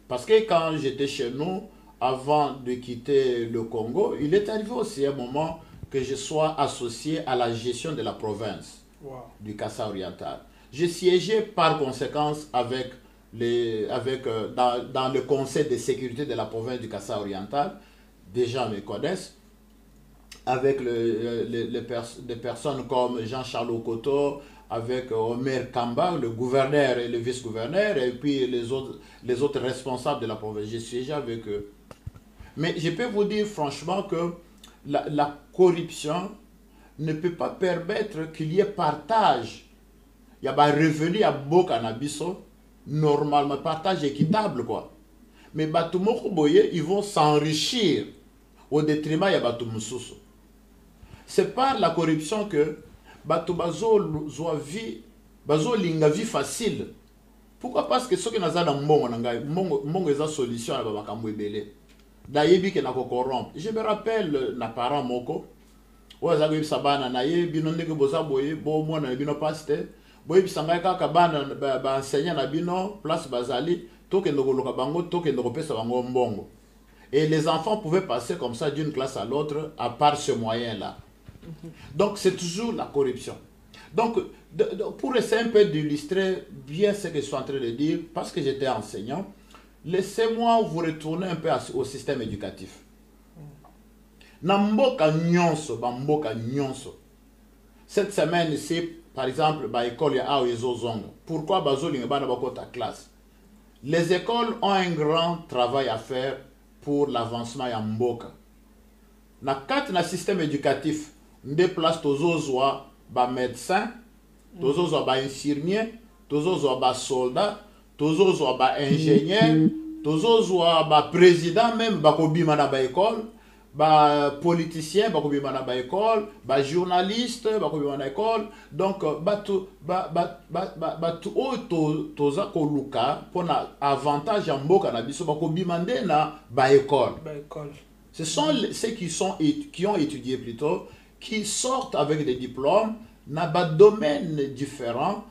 Parce que quand j'étais chez nous, avant de quitter le Congo, il est arrivé aussi un moment que je sois associé à la gestion de la province du Kassa oriental. Je siégeais par conséquence avec dans le conseil de sécurité de la province du Kassa oriental. Des gens me connaissent. Avec des personnes comme Jean-Charles Okoto, avec Omer Kamba, le gouverneur et le vice-gouverneur, et puis les autres responsables de la province. Je siège avec eux. Mais je peux vous dire franchement que la corruption ne peut pas permettre qu'il y ait partage. Il y a un revenu à Bokanabiso, normalement, partage équitable, quoi. Mais ils vont s'enrichir au détriment de Batumoussoussou. C'est par la corruption que bato bazo linga vie facile. Pourquoi? Parce que ceux qui n'ont pas de mbongo solution à la makambo ebele. Dayebi ke na ko corrompre. Je me rappelle na parent moko. Oza go sabana na ye bino ndeke boza boye bo mona na bino pasteur. Boye bisanga kaka bana ba enseignant na bino place bazali toke ndoko loka bango toke ndoko pesa bango mbongo. Et les enfants pouvaient passer comme ça d'une classe à l'autre à part ce moyen là. Donc c'est toujours la corruption. Donc pour essayer un peu d'illustrer bien ce que je suis en train de dire, parce que j'étais enseignant, laissez-moi vous retourner un peu au système éducatif. Na mboka nyonso, ba mboka nyonso. Cette semaine ici, par exemple, ba école ya ao ezozongo. Pourquoi bazolinga bana bakota classe? Les écoles ont un grand travail à faire pour l'avancement ya mboka. Na kati na système éducatif, nde place tozozwa ba médecin, tozozwa ba infirmier, tozozwa ba soldat, tozozwa ba ingénieur, tozozwa ba président même bakobima na ba école, ba politicien bakobima na ba école, ba journaliste bakobima na école. Donc batu toza koluka pona avantage ya mboka na biso bakobima nde na ba école. Ce sont ceux qui ont étudié plutôt, qui sortent avec des diplômes dans des domaines différents.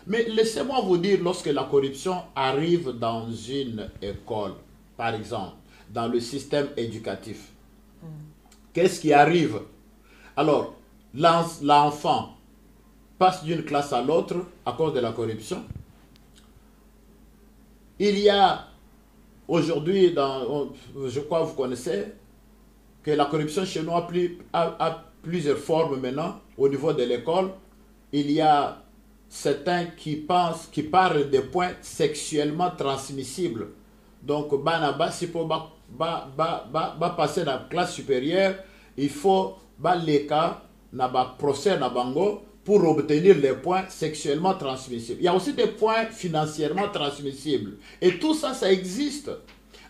Mais laissez-moi vous dire, lorsque la corruption arrive dans une école, par exemple, dans le système éducatif, qu'est-ce qui arrive? Alors, l'enfant passe d'une classe à l'autre à cause de la corruption. Il y a aujourd'hui, je crois que vous connaissez, que la corruption chez nous a plusieurs formes maintenant au niveau de l'école. Il y a certains qui parlent des points sexuellement transmissibles. Donc, si pour passer dans la classe supérieure, il faut les cas procès pour obtenir les points sexuellement transmissibles. Il y a aussi des points financièrement transmissibles. Et tout ça, ça existe.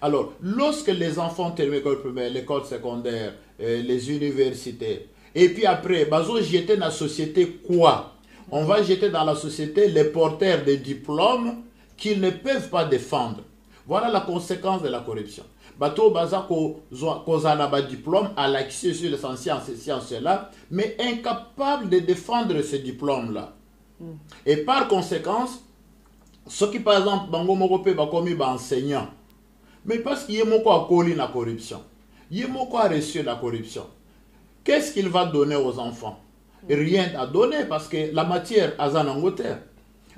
Alors, lorsque les enfants terminent l'école primaire, l'école secondaire, les universités, et puis après, ils jeter dans la société quoi? On va jeter dans la société les porteurs de diplômes qu'ils ne peuvent pas défendre. Voilà la conséquence de la corruption. Bateau baza un diplôme à l'accès sur les sciences-là, mais incapable de défendre ce diplôme-là. Et par conséquence, ceux qui par exemple, bango morope bakomi ba enseignant, mais parce qu'il y a moko a collé la corruption, il y a moko a reçu la corruption. Qu'est-ce qu'il va donner aux enfants? Rien à donner parce que la matière a en Angleterre.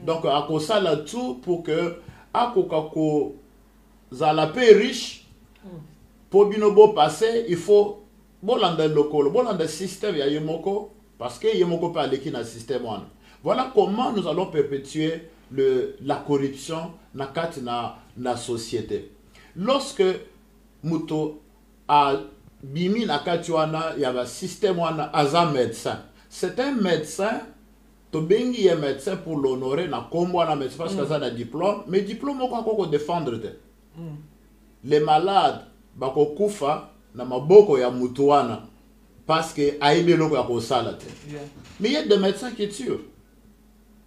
Donc, à cause ça là tout pour que à Kokako la paix riche pour binobo passer, il faut bolanda local, bolanda système ya yemoko parce que yemoko pas aller qui dans système one. Voilà comment nous allons perpétuer la corruption dans la société. Lorsque muto a bimi na katuana, il y a un système wana aza médecin. C'est un médecin, to bengi est médecin pour l'honorer na kombo na médecin parce que ça a un diplôme, mais diplôme ko défendre te. Les malades bako kufa na maboko ya mutuana parce que aibe loko ya ko sala te. Mais il y a des médecins qui tuent.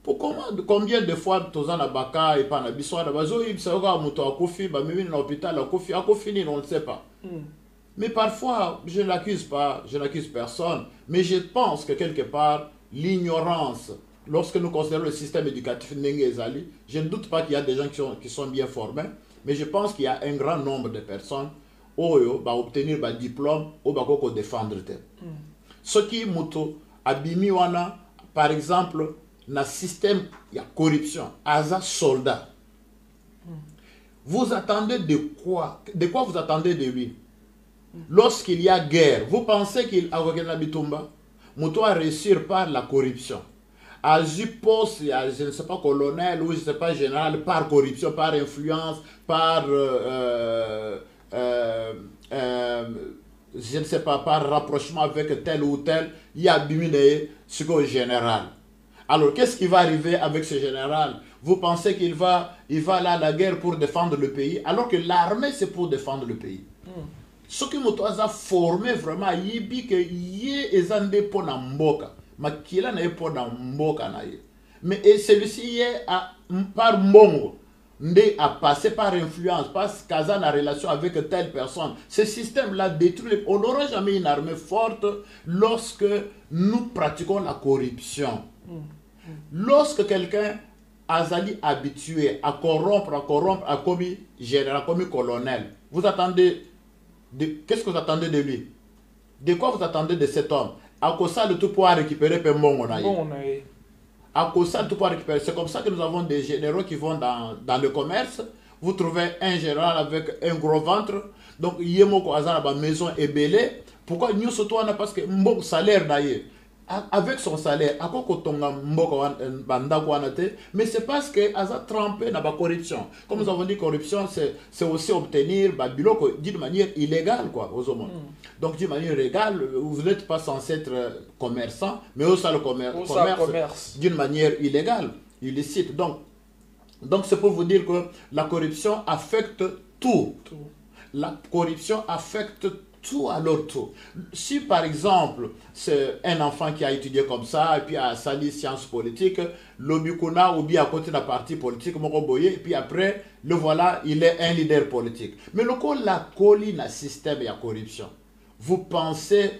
Pour combien de fois tozana baka et pas na biswa na bazo ibisa ko mutu akufi ba mimi na hôpital akufi ni on ne sait pas. Mais parfois, je n'accuse personne, mais je pense que quelque part, l'ignorance, lorsque nous considérons le système éducatif Nengezali, je ne doute pas qu'il y a des gens qui sont bien formés, mais je pense qu'il y a un grand nombre de personnes qui vont obtenir un diplôme ou vont défendre. Ce qui est abimi wana, par exemple, dans le système de corruption, as soldat. Vous attendez de quoi? De quoi vous attendez de lui? Lorsqu'il y a guerre, vous pensez qu'il a réussi par la corruption. À poste, je ne sais pas, colonel ou je ne sais pas, général, par corruption, par influence, par, je ne sais pas, par rapprochement avec tel ou tel, il y a bimine ce général. Alors, qu'est-ce qui va arriver avec ce général? Vous pensez qu'il va aller à la guerre pour défendre le pays, alors que l'armée, c'est pour défendre le pays. Ce qui m'a formé vraiment, il que yé ezande pour na mboka, makila na pour na mboka na ye. Mais celui-ci est par mongo, a passé par influence, parce qu'il a une relation avec telle personne. Ce système-là détruit. On n'aura jamais une armée forte lorsque nous pratiquons la corruption. Lorsque quelqu'un azali habitué à corrompre, à commis général, à commis colonel, vous attendez. Qu'est-ce que vous attendez de lui? De quoi vous attendez de cet homme? À cause ça, le tout pouvoir récupérer à cause ça, le tout pouvoir récupérer. C'est comme ça que nous avons des généraux qui vont dans le commerce. Vous trouvez un général avec un gros ventre. Donc, il y a une maison ébélée. Pourquoi nous surtout parce que mon salaire d'ailleurs. Avec son salaire, mais c'est parce que a trempé dans la corruption. Comme nous avons dit, corruption, c'est aussi obtenir d'une manière illégale, quoi, aux hommes. Donc, d'une manière légale, vous n'êtes pas censé être commerçant, mais aussi le commerce d'une manière illégale, illicite. Donc c'est pour vous dire que la corruption affecte tout. La corruption affecte tout, alors tout. Si par exemple, c'est un enfant qui a étudié comme ça, et puis a sali sciences politiques, l'obikuna ou bien à côté de la partie politique, et puis après, le voilà, il est un leader politique. Mais le coup, la colline à système et à corruption, vous pensez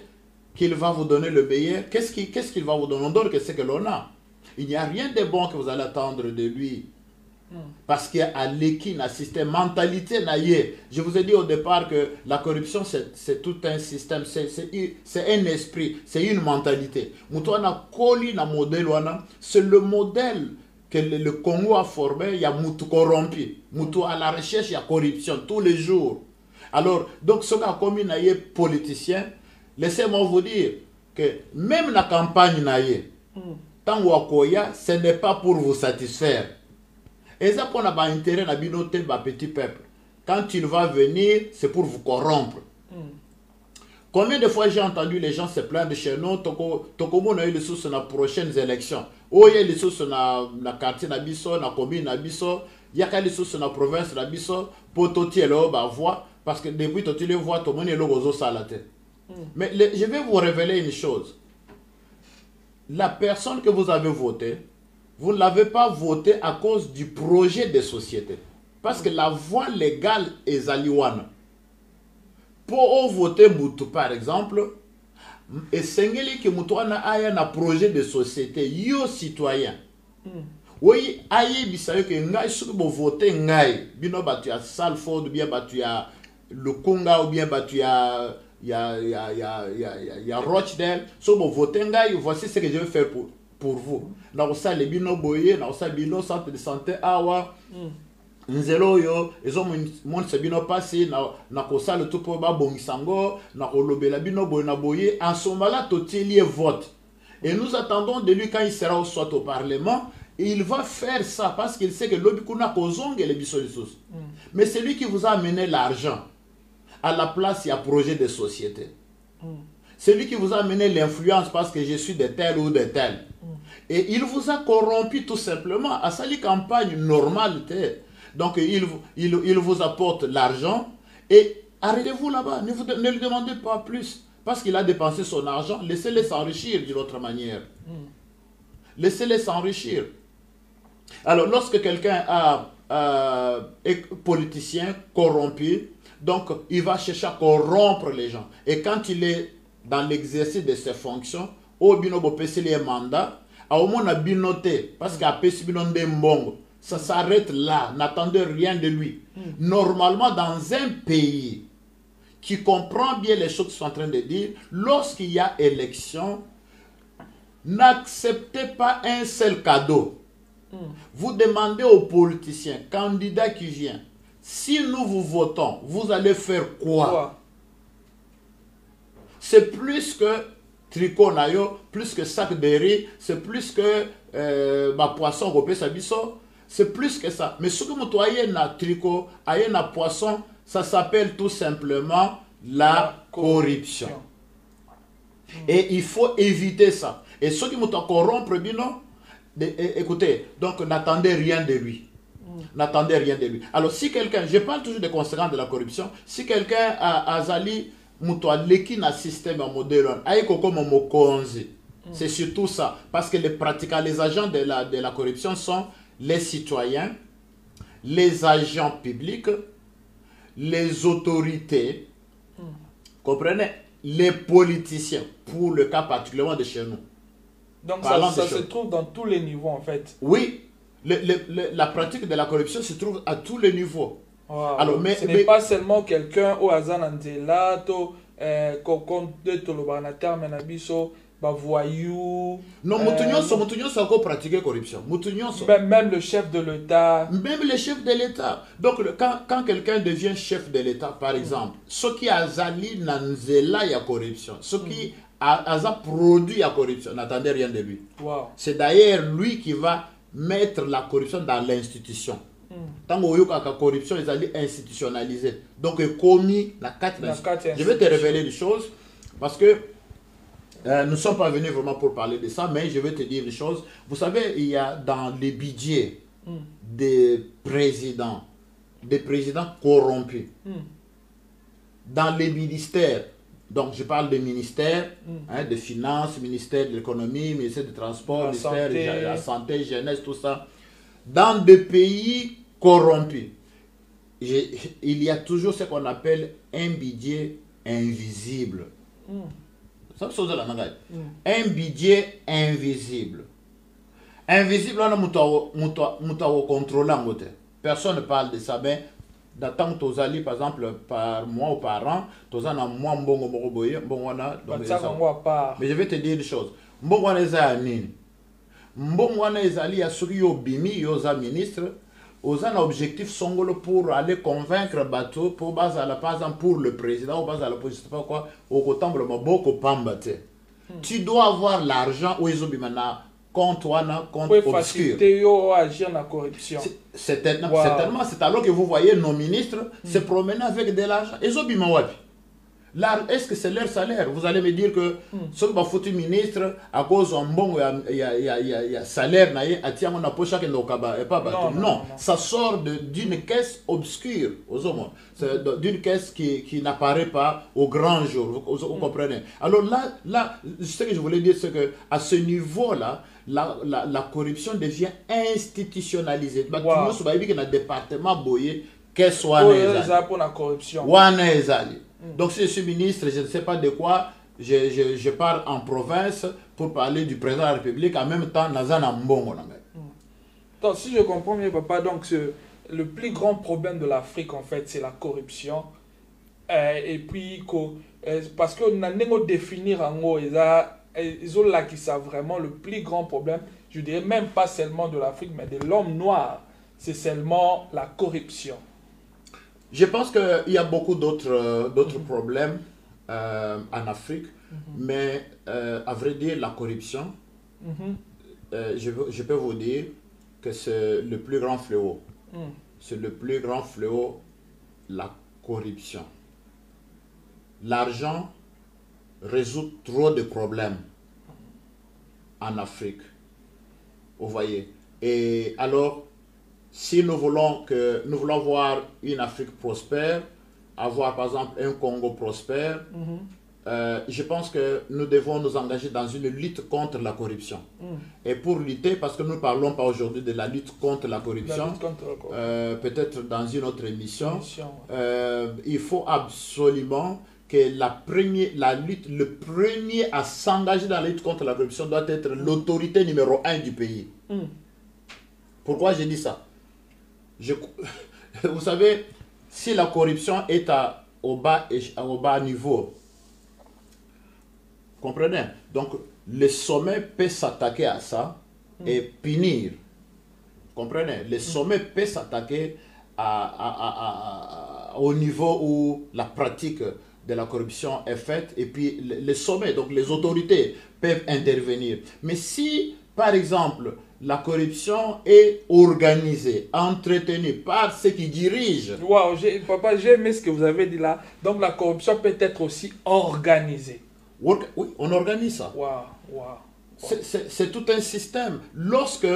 qu'il va vous donner le meilleur? Qu'est-ce qu'il va vous donner? On donne que c'est que l'on a. Il n'y a rien de bon que vous allez attendre de lui. Parce qu'il y a l'équine, un système, mentalité naïe. Je vous ai dit au départ que la corruption, c'est tout un système, c'est un esprit, c'est une mentalité. C'est le modèle que le Congo a formé, il y a Moutou corrompu, Moutou à la recherche, il y a corruption tous les jours. Alors, donc, ce qu'a commis les politiciens, laissez-moi vous dire que même la campagne naïe, tant wakoya, ce n'est pas pour vous satisfaire. Et ça qu'on a pas intérêt à binoter le petit peuple. Quand il va venir, c'est pour vous corrompre. Combien de fois j'ai entendu les gens se plaindre chez nous, Tokomo na eu les sources dans les prochaines élections. Oh, il y a les sources dans le quartier Nabiso, dans la commune Nabiso, il y a les sources dans la province Nabiso, pour Toti et le voix, parce que depuis Toti le voix, tout le monde est le salate. Mais je vais vous révéler une chose. La personne que vous avez votée, vous ne l'avez pas votée à cause du projet de société. Parce que la voie légale est Zaliwana. Pour voter Moutou, par exemple, et Sengeli qui Moutou a un projet de société, yo citoyen. Oui, aïe, bisayo que ngai sur pour voter ngai, bino batu ya Salford, bien batu ya le Conga ou bien batu ya Rochdale, sur pour voter ngai, voici ce que je vais faire pour vous. Dans ça les bino boye, dans ça bino centre de santé awa. Nzelo yo, ils ont mon sebino passé na kosa le tout pour ba bongisango, na kolobela bino boye na boye, en ce moment-là totili vote. Et nous attendons de lui quand il sera soit au Parlement, et il va faire ça parce qu'il sait que l'obikuna kozong et les bisolisos. Mais c'est lui qui vous a amené l'argent. À la place, il y a projet de société. C'est lui qui vous a amené l'influence parce que je suis de tel ou de tel. Et il vous a corrompu tout simplement à sa campagne normale. Donc il vous apporte l'argent et arrêtez-vous là-bas, ne lui demandez pas plus. Parce qu'il a dépensé son argent, laissez-le s'enrichir d'une autre manière. Laissez-le s'enrichir. Alors lorsque quelqu'un est politicien corrompu, donc il va chercher à corrompre les gens. Et quand il est dans l'exercice de ses fonctions, au binobo peseli mandat, au moins a binoté, parce qu'à peseli binoté mbongo. Ça s'arrête là, n'attendez rien de lui. Normalement, dans un pays qui comprend bien les choses qu'ils sont en train de dire, lorsqu'il y a élection, n'acceptez pas un seul cadeau. Vous demandez aux politiciens, candidats qui viennent, si nous vous votons, vous allez faire quoi? C'est plus que tricot nayo, plus que sac de riz, c'est plus que poisson repé sabiso. C'est plus que ça. Mais ce que vous voyez dans tricot, dans poisson, ça s'appelle tout simplement la corruption. Et il faut éviter ça. Et ceux qui vous corrompre, écoutez, donc n'attendez rien de lui. N'attendez rien de lui. Alors si quelqu'un, je parle toujours des conséquences de la corruption, si quelqu'un a zali, l'équipe na système en modèle, c'est surtout ça. Parce que les pratiquants, les agents de la corruption sont les citoyens, les agents publics, les autorités, comprenez, les politiciens, pour le cas particulièrement de chez nous. Donc ça se trouve dans tous les niveaux en fait. Oui, la pratique de la corruption se trouve à tous les niveaux. Wow. Alors, ce n'est pas seulement quelqu'un au hasard dans voyou. Non, Moutounion, c'est encore pratiquer corruption. Même le chef de l'État. Même le chef de l'État. Donc, quand quelqu'un devient chef de l'État, par exemple, ce qui a zali nanzela, il y a corruption. Ce qui a produit la corruption, n'attendez rien de lui. Wow. C'est d'ailleurs lui qui va mettre la corruption dans l'institution. Tant que la corruption est institutionnalisée. Donc, commis la 4. Je vais te révéler des choses parce que nous ne sommes pas venus vraiment pour parler de ça, mais je vais te dire une chose. Vous savez, il y a dans les budgets des présidents corrompus. Dans les ministères, donc je parle des ministères, des finances, ministère de l'économie, ministère du transport, ministère de la santé, jeunesse, tout ça. Dans des pays corrompus, il y a toujours ce qu'on appelle un budget invisible. Un budget invisible. Invisible, on a contrôlé. Personne ne parle de ça, mais d'attendre tos alliés, par exemple, par mois ou par an, tos an a moins bon mais je vais te dire une chose. mbongo wana ezali ya soki yo bimi yo za ministre oza na objectif songolo pour aller convaincre bateau pour bazala par exemple pour le président ou bazala pour je sais pas quoi au kotambola maboko pamba te. Tu dois avoir l'argent ou ezobima na compte wana compte obscur. Faciliter yo agir na corruption. Certainement, c'est alors que vous voyez nos ministres se promener avec de l'argent. Ezobima wapi? Est-ce que c'est leur salaire? Vous allez me dire que ce que foutu ministre à cause d'un bon salaire non, ça sort d'une caisse obscure, d'une caisse qui n'apparaît pas au grand jour. Vous comprenez? Alors là, ce que je voulais dire, c'est que à ce niveau-là, la corruption devient institutionnalisée. Wow. Tout le monde département boyé qu'est-ce soit pour la corruption. Donc si je suis ministre, je ne sais pas de quoi, je pars en province pour parler du président de la République, en même temps, Nazana Mbongo. Donc si je comprends bien, papa, donc le plus grand problème de l'Afrique, en fait, c'est la corruption. Et puis, parce qu'on a définir en haut, ils ont là qui savent vraiment le plus grand problème, je dirais même pas seulement de l'Afrique, mais de l'homme noir, c'est seulement la corruption. Je pense qu'il y a beaucoup d'autres problèmes en Afrique, mais à vrai dire, la corruption, je peux vous dire que c'est le plus grand fléau. C'est le plus grand fléau, la corruption. L'argent résout trop de problèmes en Afrique. Vous voyez. Et alors, si nous voulons voir une Afrique prospère, avoir par exemple un Congo prospère, je pense que nous devons nous engager dans une lutte contre la corruption. Et pour lutter, parce que nous ne parlons pas aujourd'hui de la lutte contre la corruption, peut-être dans une autre émission, il faut absolument que le premier à s'engager dans la lutte contre la corruption doit être l'autorité numéro 1 du pays. Pourquoi j'ai dit ça? Vous savez, si la corruption est au bas niveau, comprenez? Donc, le sommet peut s'attaquer à ça et punir. Comprenez? Le sommet peut s'attaquer au niveau où la pratique de la corruption est faite et puis les sommets, donc les autorités peuvent intervenir. Mais si, par exemple, la corruption est organisée, entretenue par ceux qui dirigent. Wow, papa, j'ai aimé ce que vous avez dit là. Donc la corruption peut être aussi organisée. Oui, on organise ça. Wow. C'est tout un système. Lorsque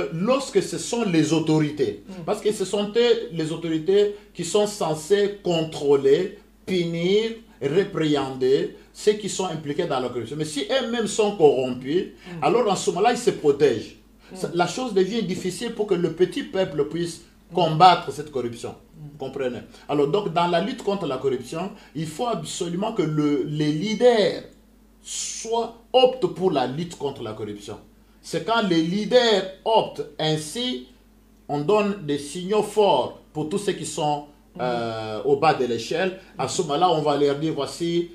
ce sont les autorités, parce que ce sont les autorités qui sont censées contrôler, punir, répréhender ceux qui sont impliqués dans la corruption. Mais si eux-mêmes sont corrompus, alors en ce moment-là, ils se protègent. La chose devient difficile pour que le petit peuple puisse combattre cette corruption. Comprenez? Alors donc, dans la lutte contre la corruption, il faut absolument que les leaders optent pour la lutte contre la corruption. C'est quand les leaders optent ainsi, on donne des signaux forts pour tous ceux qui sont au bas de l'échelle. À ce moment-là, on va leur dire, voici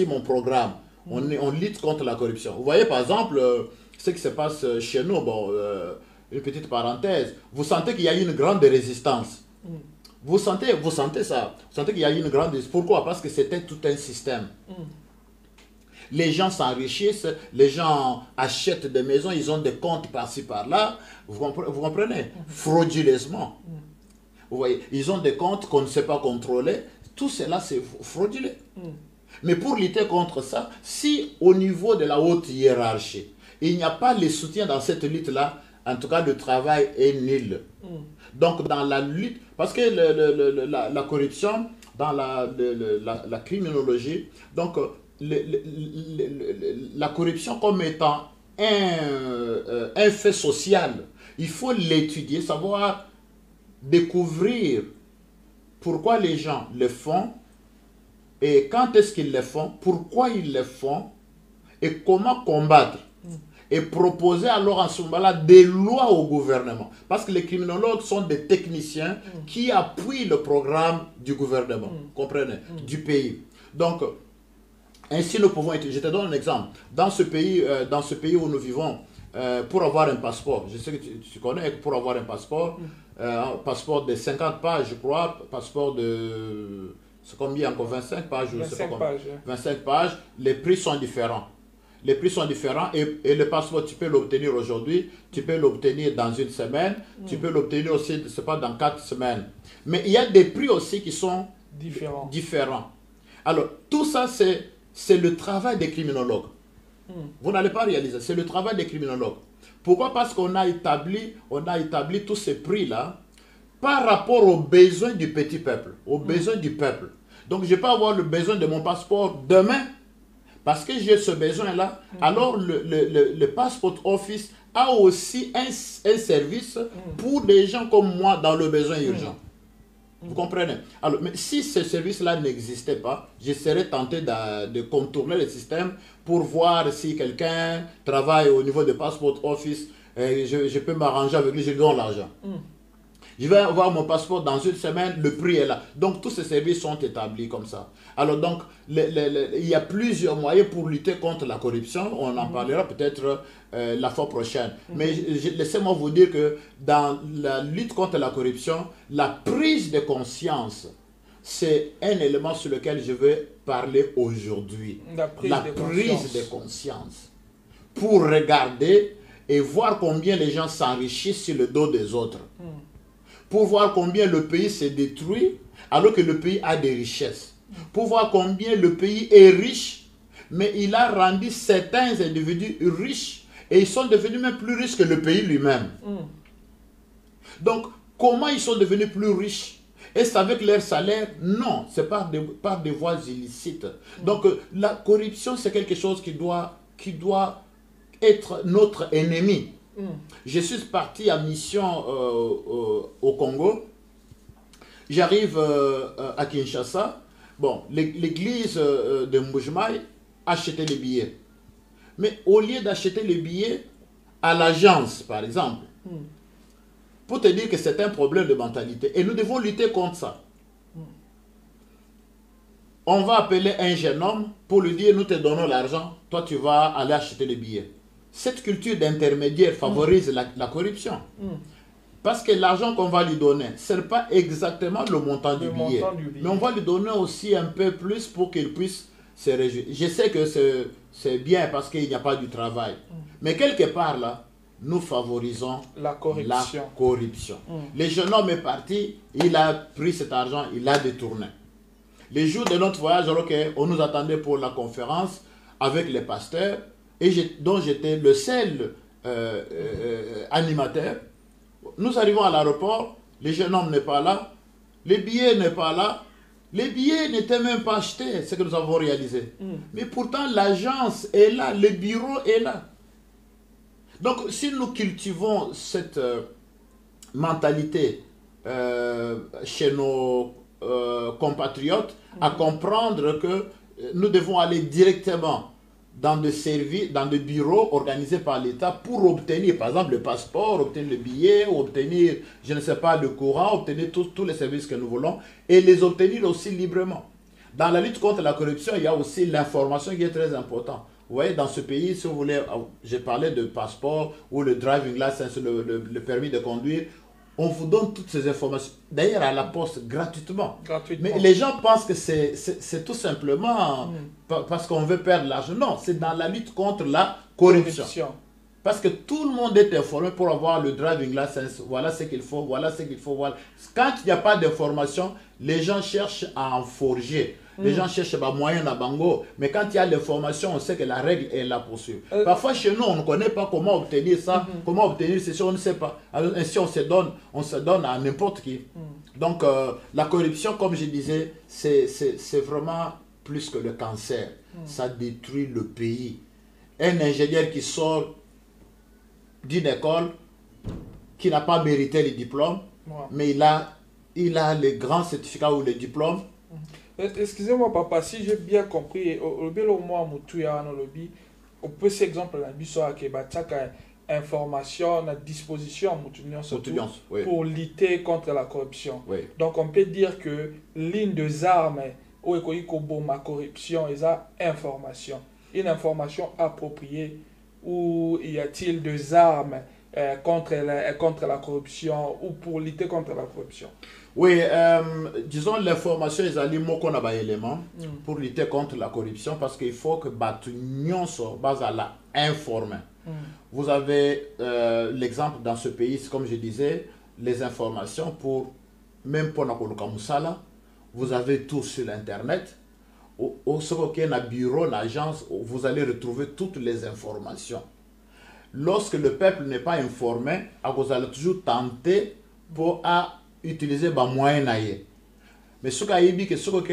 mon programme. On lutte contre la corruption. Vous voyez, par exemple, ce qui se passe chez nous, une petite parenthèse, vous sentez qu'il y a une grande résistance. Vous sentez ça. Vous sentez qu'il y a une grande résistance. Pourquoi? Parce que c'était tout un système. Les gens s'enrichissent, les gens achètent des maisons, ils ont des comptes par-ci par-là. Vous comprenez? Frauduleusement. Vous voyez, ils ont des comptes qu'on ne sait pas contrôler. Tout cela, c'est frauduleux. Mais pour lutter contre ça, si au niveau de la haute hiérarchie, il n'y a pas le soutien dans cette lutte-là, en tout cas, le travail est nul. Donc, dans la lutte, parce que la corruption, dans la criminologie, donc, la corruption comme étant un fait social, il faut l'étudier, savoir découvrir pourquoi les gens le font et quand est-ce qu'ils le font, pourquoi ils le font et comment combattre. Et proposer alors en ce moment-là des lois au gouvernement. Parce que les criminologues sont des techniciens qui appuient le programme du gouvernement, comprenez, du pays. Donc, ainsi nous pouvons étudier. Je te donne un exemple. Dans ce pays où nous vivons, pour avoir un passeport, je sais que tu connais, pour avoir un passeport de 50 pages, je crois, passeport de... C'est combien encore? 25 pages? 25 pages. 25 pages, les prix sont différents. Les prix sont différents et le passeport, tu peux l'obtenir aujourd'hui, tu peux l'obtenir dans une semaine, tu peux l'obtenir aussi, je sais pas, dans 4 semaines. Mais il y a des prix aussi qui sont différents. Alors, tout ça, c'est le travail des criminologues. Vous n'allez pas réaliser, c'est le travail des criminologues. Pourquoi? Parce qu'on a établi tous ces prix-là par rapport aux besoins du petit peuple, aux besoins du peuple. Donc, je peux avoir le besoin de mon passeport demain, parce que j'ai ce besoin-là. Alors, le Passport Office a aussi un service pour des gens comme moi dans le besoin urgent. Vous comprenez? Alors, mais si ce service-là n'existait pas, je serais tenté de contourner le système pour voir si quelqu'un travaille au niveau du Passport Office, je peux m'arranger avec lui, je lui donne l'argent. Je vais avoir mon passeport dans une semaine, le prix est là. Donc, tous ces services sont établis comme ça. Alors, donc, il y a plusieurs moyens pour lutter contre la corruption. On en parlera peut-être la fois prochaine. Mais laissez-moi vous dire que dans la lutte contre la corruption, la prise de conscience, c'est un élément sur lequel je vais parler aujourd'hui. La prise de conscience. Pour regarder et voir combien les gens s'enrichissent sur le dos des autres. Pour voir combien le pays se détruit alors que le pays a des richesses. Pour voir combien le pays est riche, mais il a rendu certains individus riches et ils sont devenus même plus riches que le pays lui-même. Donc, comment ils sont devenus plus riches? Est-ce avec leur salaire? Non, c'est par des voies illicites. Donc, la corruption, c'est quelque chose qui doit être notre ennemi. Je suis parti en mission au Congo. J'arrive à Kinshasa. Bon, l'église de Mbujimai achetait les billets. Mais au lieu d'acheter les billets à l'agence, par exemple, pour te dire que c'est un problème de mentalité. Et nous devons lutter contre ça. On va appeler un jeune homme pour lui dire, nous te donnons l'argent, toi tu vas aller acheter les billets. Cette culture d'intermédiaire favorise la corruption. Parce que l'argent qu'on va lui donner, ce n'est pas exactement le montant du billet. Mais on va lui donner aussi un peu plus pour qu'il puisse se réjouir. Je sais que c'est bien parce qu'il n'y a pas du travail. Mais quelque part là, nous favorisons la corruption. Le jeune homme est parti, il a pris cet argent, il l'a détourné. Les jours de notre voyage, alors qu'on nous attendait pour la conférence avec les pasteurs, dont j'étais le seul animateur. Nous arrivons à l'aéroport, le jeune homme n'est pas là, les billets n'est pas là, les billets n'étaient même pas achetés, ce que nous avons réalisé. Mais pourtant, l'agence est là, le bureau est là. Donc, si nous cultivons cette mentalité chez nos compatriotes, à comprendre que nous devons aller directement dans des services, dans des bureaux organisés par l'État pour obtenir, par exemple, le passeport, obtenir le billet, obtenir, je ne sais pas, le courant, obtenir tous les services que nous voulons et les obtenir aussi librement. Dans la lutte contre la corruption, il y a aussi l'information qui est très importante. Vous voyez, dans ce pays, si vous voulez, j'ai parlé de passeport ou le driving license, le permis de conduire, on vous donne toutes ces informations, d'ailleurs à la poste, gratuitement. Mais les gens pensent que c'est tout simplement parce qu'on veut perdre l'argent. Non, c'est dans la lutte contre la corruption. Parce que tout le monde est informé pour avoir le driving license. Voilà ce qu'il faut, voilà ce qu'il faut. Voilà. Quand il n'y a pas d'information, les gens cherchent à en forger. Les gens cherchent des moyens à bango. Mais quand il y a l'information, on sait que la règle est là pour suivre. Parfois, chez nous, on ne connaît pas comment obtenir ça, comment obtenir ceci, on ne sait pas. Alors, ainsi, on se donne à n'importe qui. Donc, la corruption, comme je disais, c'est vraiment plus que le cancer. Ça détruit le pays. Un ingénieur qui sort d'une école, qui n'a pas mérité le diplôme, mais il a les grands certificats ou les diplômes. Excusez-moi, papa, si j'ai bien compris, on peut cet exemple information à disposition pour lutter contre la corruption. Donc on peut dire que l'une des armes où ma corruption est information. Une information appropriée ou y a-t-il des armes contre la corruption ou pour lutter contre la corruption? Oui, disons l'information est un mot qu'on a des éléments pour lutter contre la corruption parce qu'il faut que Batunion soit basé à la informer. Vous avez l'exemple dans ce pays, comme je disais, les informations pour même pour la Moussala, vous avez tout sur l'internet. Au bureau, l'agence, vous allez retrouver toutes les informations. Lorsque le peuple n'est pas informé, vous allez toujours tenter pour utiliser les moyens. Mais ce qui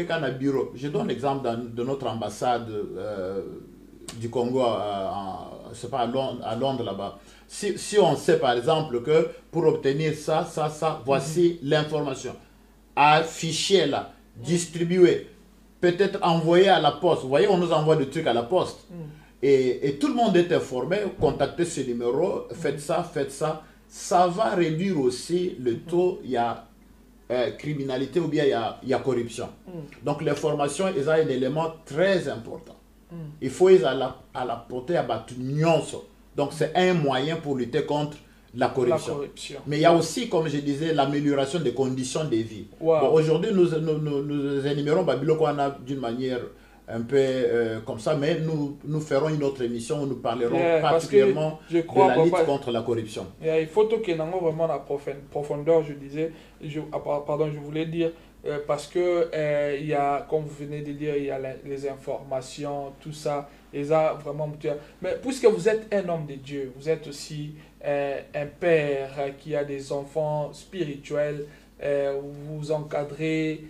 est un bureau, je donne l'exemple de notre ambassade du Congo à Londres là-bas. Si on sait par exemple que pour obtenir ça, voici l'information. Affiché là, distribué, peut-être envoyé à la poste. Vous voyez, on nous envoie des trucs à la poste. Et tout le monde est informé, contactez ce numéro, faites ça. Ça va réduire aussi le taux, il y a criminalité ou bien il y a corruption. Donc l'information est un élément très important. Il faut à la portée à battre nyonso. Donc c'est un moyen pour lutter contre la corruption. Mais il y a aussi, comme je disais, l'amélioration des conditions de vie. Wow. Bon, aujourd'hui, nous énumérons Babilokwana d'une manière un peu comme ça, mais nous ferons une autre émission où nous parlerons particulièrement de la lutte contre la corruption. Il faut que nous ayons vraiment la profondeur, je disais, je voulais dire, parce que il y a, comme vous venez de dire, il y a les informations, tout ça, et ça vraiment. Mais puisque vous êtes un homme de Dieu, vous êtes aussi un père qui a des enfants spirituels, vous encadrez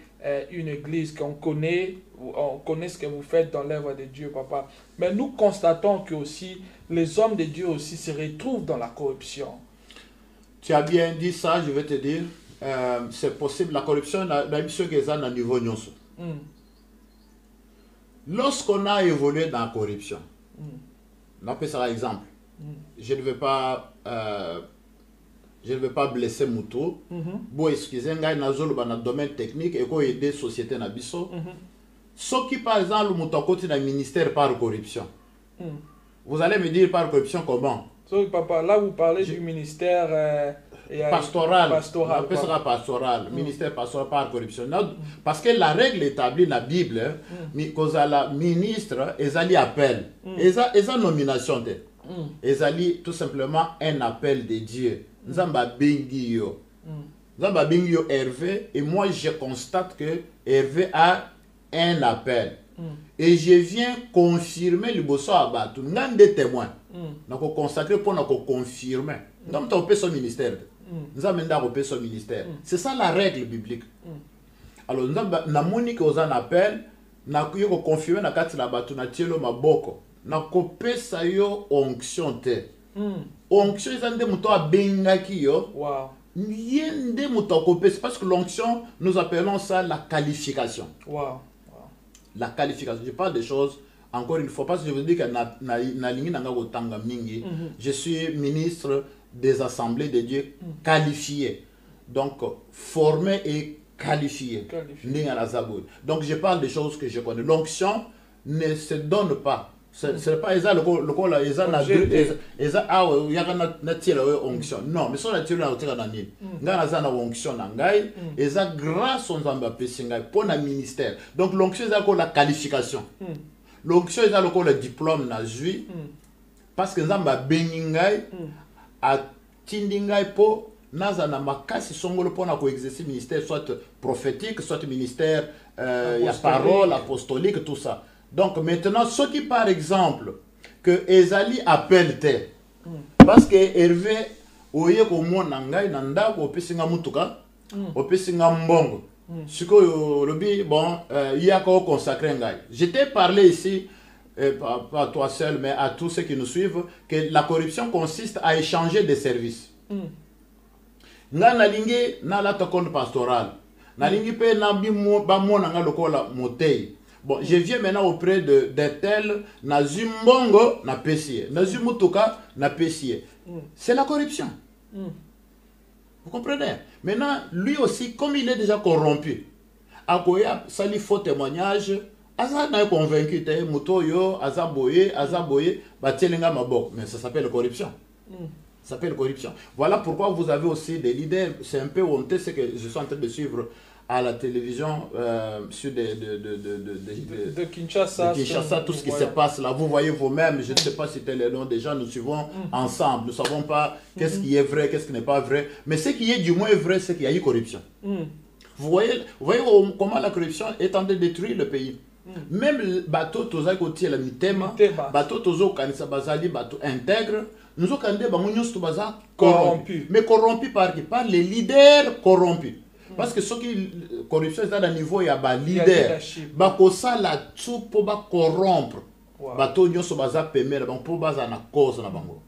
une église qu'on connaît, on connaît ce que vous faites dans l'œuvre de Dieu, papa. Mais nous constatons que aussi les hommes de Dieu aussi se retrouvent dans la corruption. Tu as bien dit ça, je vais te dire. C'est possible, la corruption, la mission qui est à niveau nyonso. Lorsqu'on a évolué dans la corruption, on appelle ça exemple. Je ne vais pas blesser Moutou. Bon, excusez, dans le domaine technique et aider des sociétés na biso. Ce qui, par exemple, Moutou côté d'un ministère par corruption. Vous allez me dire par corruption comment? Papa, là vous parlez du ministère pastoral, ministère pastoral par corruption. Parce que la règle établie dans la Bible, que la ministre, ils appel, ils nomination. Ils tout simplement un appel de Dieu. Nzamba Bengio. Nzamba Bengio Hervé, et moi je constate que Hervé a un appel. Et je viens confirmer le bosso à Batou. Nous avons des témoins. Nous avons consacré pour nous confirmer. Nous avons fait son ministère. Nous avons fait son ministère. C'est ça la règle biblique. Alors nous avons dit qu'on a un appel. Nous avons confirmé que nous avons fait le maboko. Nous avons fait onction. Onction, c'est un des moutons à Bengaki. Wow. C'est parce que l'onction, nous appelons ça la qualification. Wow. La qualification. Je parle des choses, encore une fois, parce que je vous dis que je suis ministre des assemblées de Dieu qualifié. Donc, formé et qualifié. Donc, je parle des choses que je connais. L'onction ne se donne pas. Ce n'est pas ça le onction. Non, mais ça c'est la onction et ça grâce pour le ministère. Donc l'onction c'est la qualification. L'onction c'est le diplôme na jui parce que nzamba beningai a tindingai po naza na makasi songolo pona ko exercer ministère soit prophétique, soit ministère il y a parole apostolique tout ça. Donc maintenant, ceux qui par exemple, que Ezali appelle parce que Hervé, oye ko mo nangai nanda ko pesinga mutuka, o pesinga mbongo. Siko lobi bon, il y a ko consacré ngai. Je t'ai parlé ici pas à toi seul mais à tous ceux qui nous suivent que la corruption consiste à échanger des services. Nga nalingi na la compte pastoral. Nalingi pe na bi mo ba mo nanga lokola motei. Bon, je viens maintenant auprès d'un tel, na zumbongo, na pesier, na zumutuka, na pesier. C'est la corruption. Vous comprenez? Maintenant, lui aussi, comme il est déjà corrompu, Akoya, ça lui faut témoignage, Aza n'a convaincu, Mutoyo, Aza Boye, Batelenga Mabok. Mais ça s'appelle corruption. Ça s'appelle corruption. Voilà pourquoi vous avez aussi des leaders. C'est un peu honteux ce que je suis en train de suivre à la télévision sur de Kinshasa, tout ce qui se passe là. Vous voyez vous-même, je ne sais pas si c'est le nom des gens, nous suivons ensemble. Nous ne savons pas qu'est-ce qui est vrai, qu'est-ce qui n'est pas vrai. Mais ce qui est du moins vrai, c'est qu'il y a eu corruption. Vous voyez comment la corruption est en train de détruire le pays. Même le bateau, toza côté la mitema, bateau tozo kanisa bazali, bateau intègre, nous avons kandé bangonyo stubaza corrompu. Mais corrompu par qui? Par les leaders corrompus. Parce que ce qui corruption est à niveau il y a ba leader, ba kosa la tout pour ba corrompre, bateau nyo stubaza pemer, ba pour baza na cause na bango.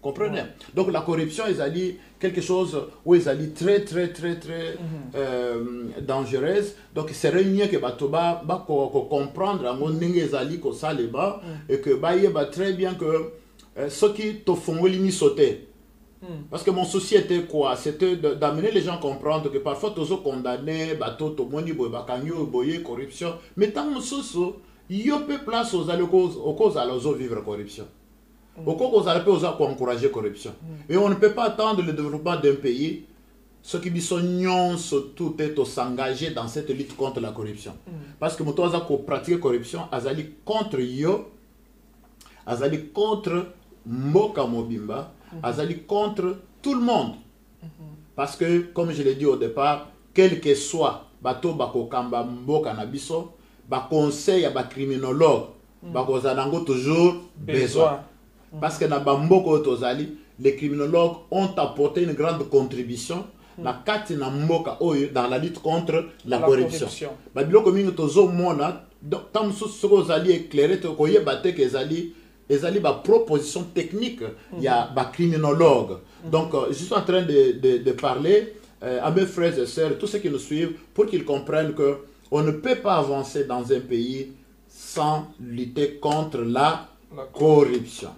Comprenez? Donc la corruption est allée quelque chose où ils allient très dangereuse. Donc il serait mieux que Batoba comprendre à mon n'engezali que ça les bas et que bah très bien que ce qui te font l'imi sauter. Parce que mon souci était quoi? C'était d'amener les gens à comprendre que parfois tous condamnés, bateau, tout le monde boye boye corruption. Mais tant que sous il peut place aux causes à l'ozo vivre corruption. Au cas où vous allez encourager la corruption. Et on ne peut pas attendre le développement d'un pays, ceux qui sont tout est s'engager dans cette lutte contre la corruption. Parce que nous avons pratiqué la corruption, azali contre yo, azali contre Moka Mobimba, azali contre tout le monde. Parce que, comme je l'ai dit au départ, quel que soit bateau bako kamba Moka Nabiso, ba conseil à ba criminologue, bako zanango toujours besoin. Parce que dans Bamboko Tozali, les criminologues ont apporté une grande contribution dans la lutte contre la corruption. Babiloko mingi tozo mona, tant que vous allez éclairer, vous battre que les propositions techniques, il y a des criminologues. Donc, je suis en train de parler à mes frères et sœurs, tous ceux qui nous suivent, pour qu'ils comprennent qu'on ne peut pas avancer dans un pays sans lutter contre la corruption.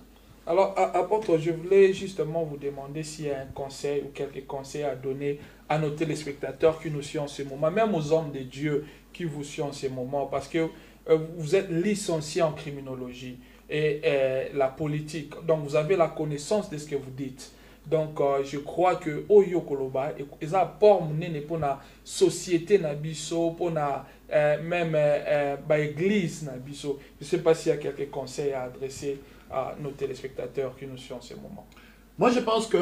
Alors, apôtre, je voulais justement vous demander s'il y a un conseil ou quelques conseils à donner à nos téléspectateurs qui nous suivent en ce moment, même aux hommes de Dieu qui vous suivent en ce moment, parce que vous êtes licencié en criminologie et la politique, donc vous avez la connaissance de ce que vous dites. Donc, je crois que Oyo Koloba, ils apportent pour la société nabiso, pour la même l'église nabiso. Je ne sais pas s'il y a quelques conseils à adresser à nos téléspectateurs qui nous suivent en ce moment. Moi, je pense que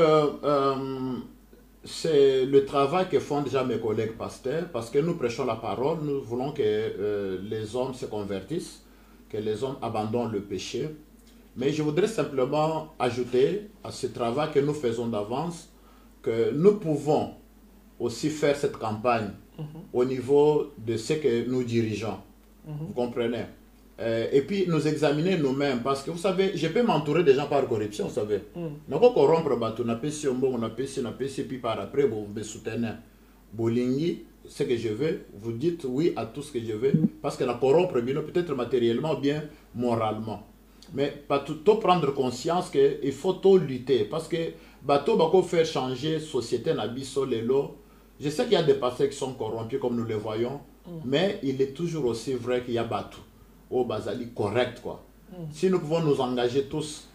c'est le travail que font déjà mes collègues pasteurs, parce que nous prêchons la parole, nous voulons que les hommes se convertissent, que les hommes abandonnent le péché. Mais je voudrais simplement ajouter à ce travail que nous faisons d'avance, que nous pouvons aussi faire cette campagne au niveau de ce que nous dirigeons. Vous comprenez? Et puis nous examiner nous-mêmes, parce que vous savez, je peux m'entourer des gens par corruption, vous savez. Nous pouvons corrompre, on a péché, puis par après, vous me soutenez. Bolingi, ce que je veux, vous dites oui à tout ce que je veux, parce que la corrompre, peut-être matériellement, bien moralement. Mais pas tout prendre conscience qu'il faut tout lutter, parce que bateau bako faire changer société nabiso lelo. Je sais qu'il y a des pasteurs qui sont corrompus comme nous le voyons, mais il est toujours aussi vrai qu'il y a bateau au basali correct quoi. Si nous pouvons nous engager tous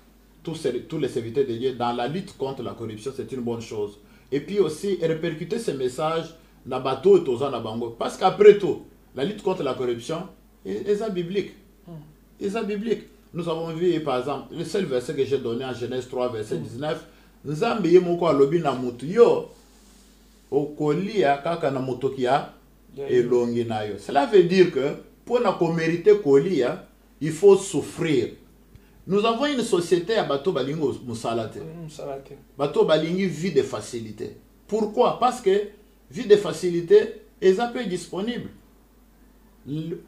les serviteurs de Dieu dans la lutte contre la corruption, c'est une bonne chose. Et puis aussi répercuter ces messages dans bateau et aux na bango, parce qu'après tout, la lutte contre la corruption est biblique. Est biblique. Nous avons vu par exemple le seul verset que j'ai donné en Genèse 3 verset 19, Nzambe yemoko alobi na mutu yo okolia kaka na moto kia elongi na yo. Cela veut dire que pour nous mériter kolia, il faut souffrir. Nous avons une société à bateau balingo musalate. Bateau balingi vit de facilité. Pourquoi? Parce que vie de facilité est un peu disponible.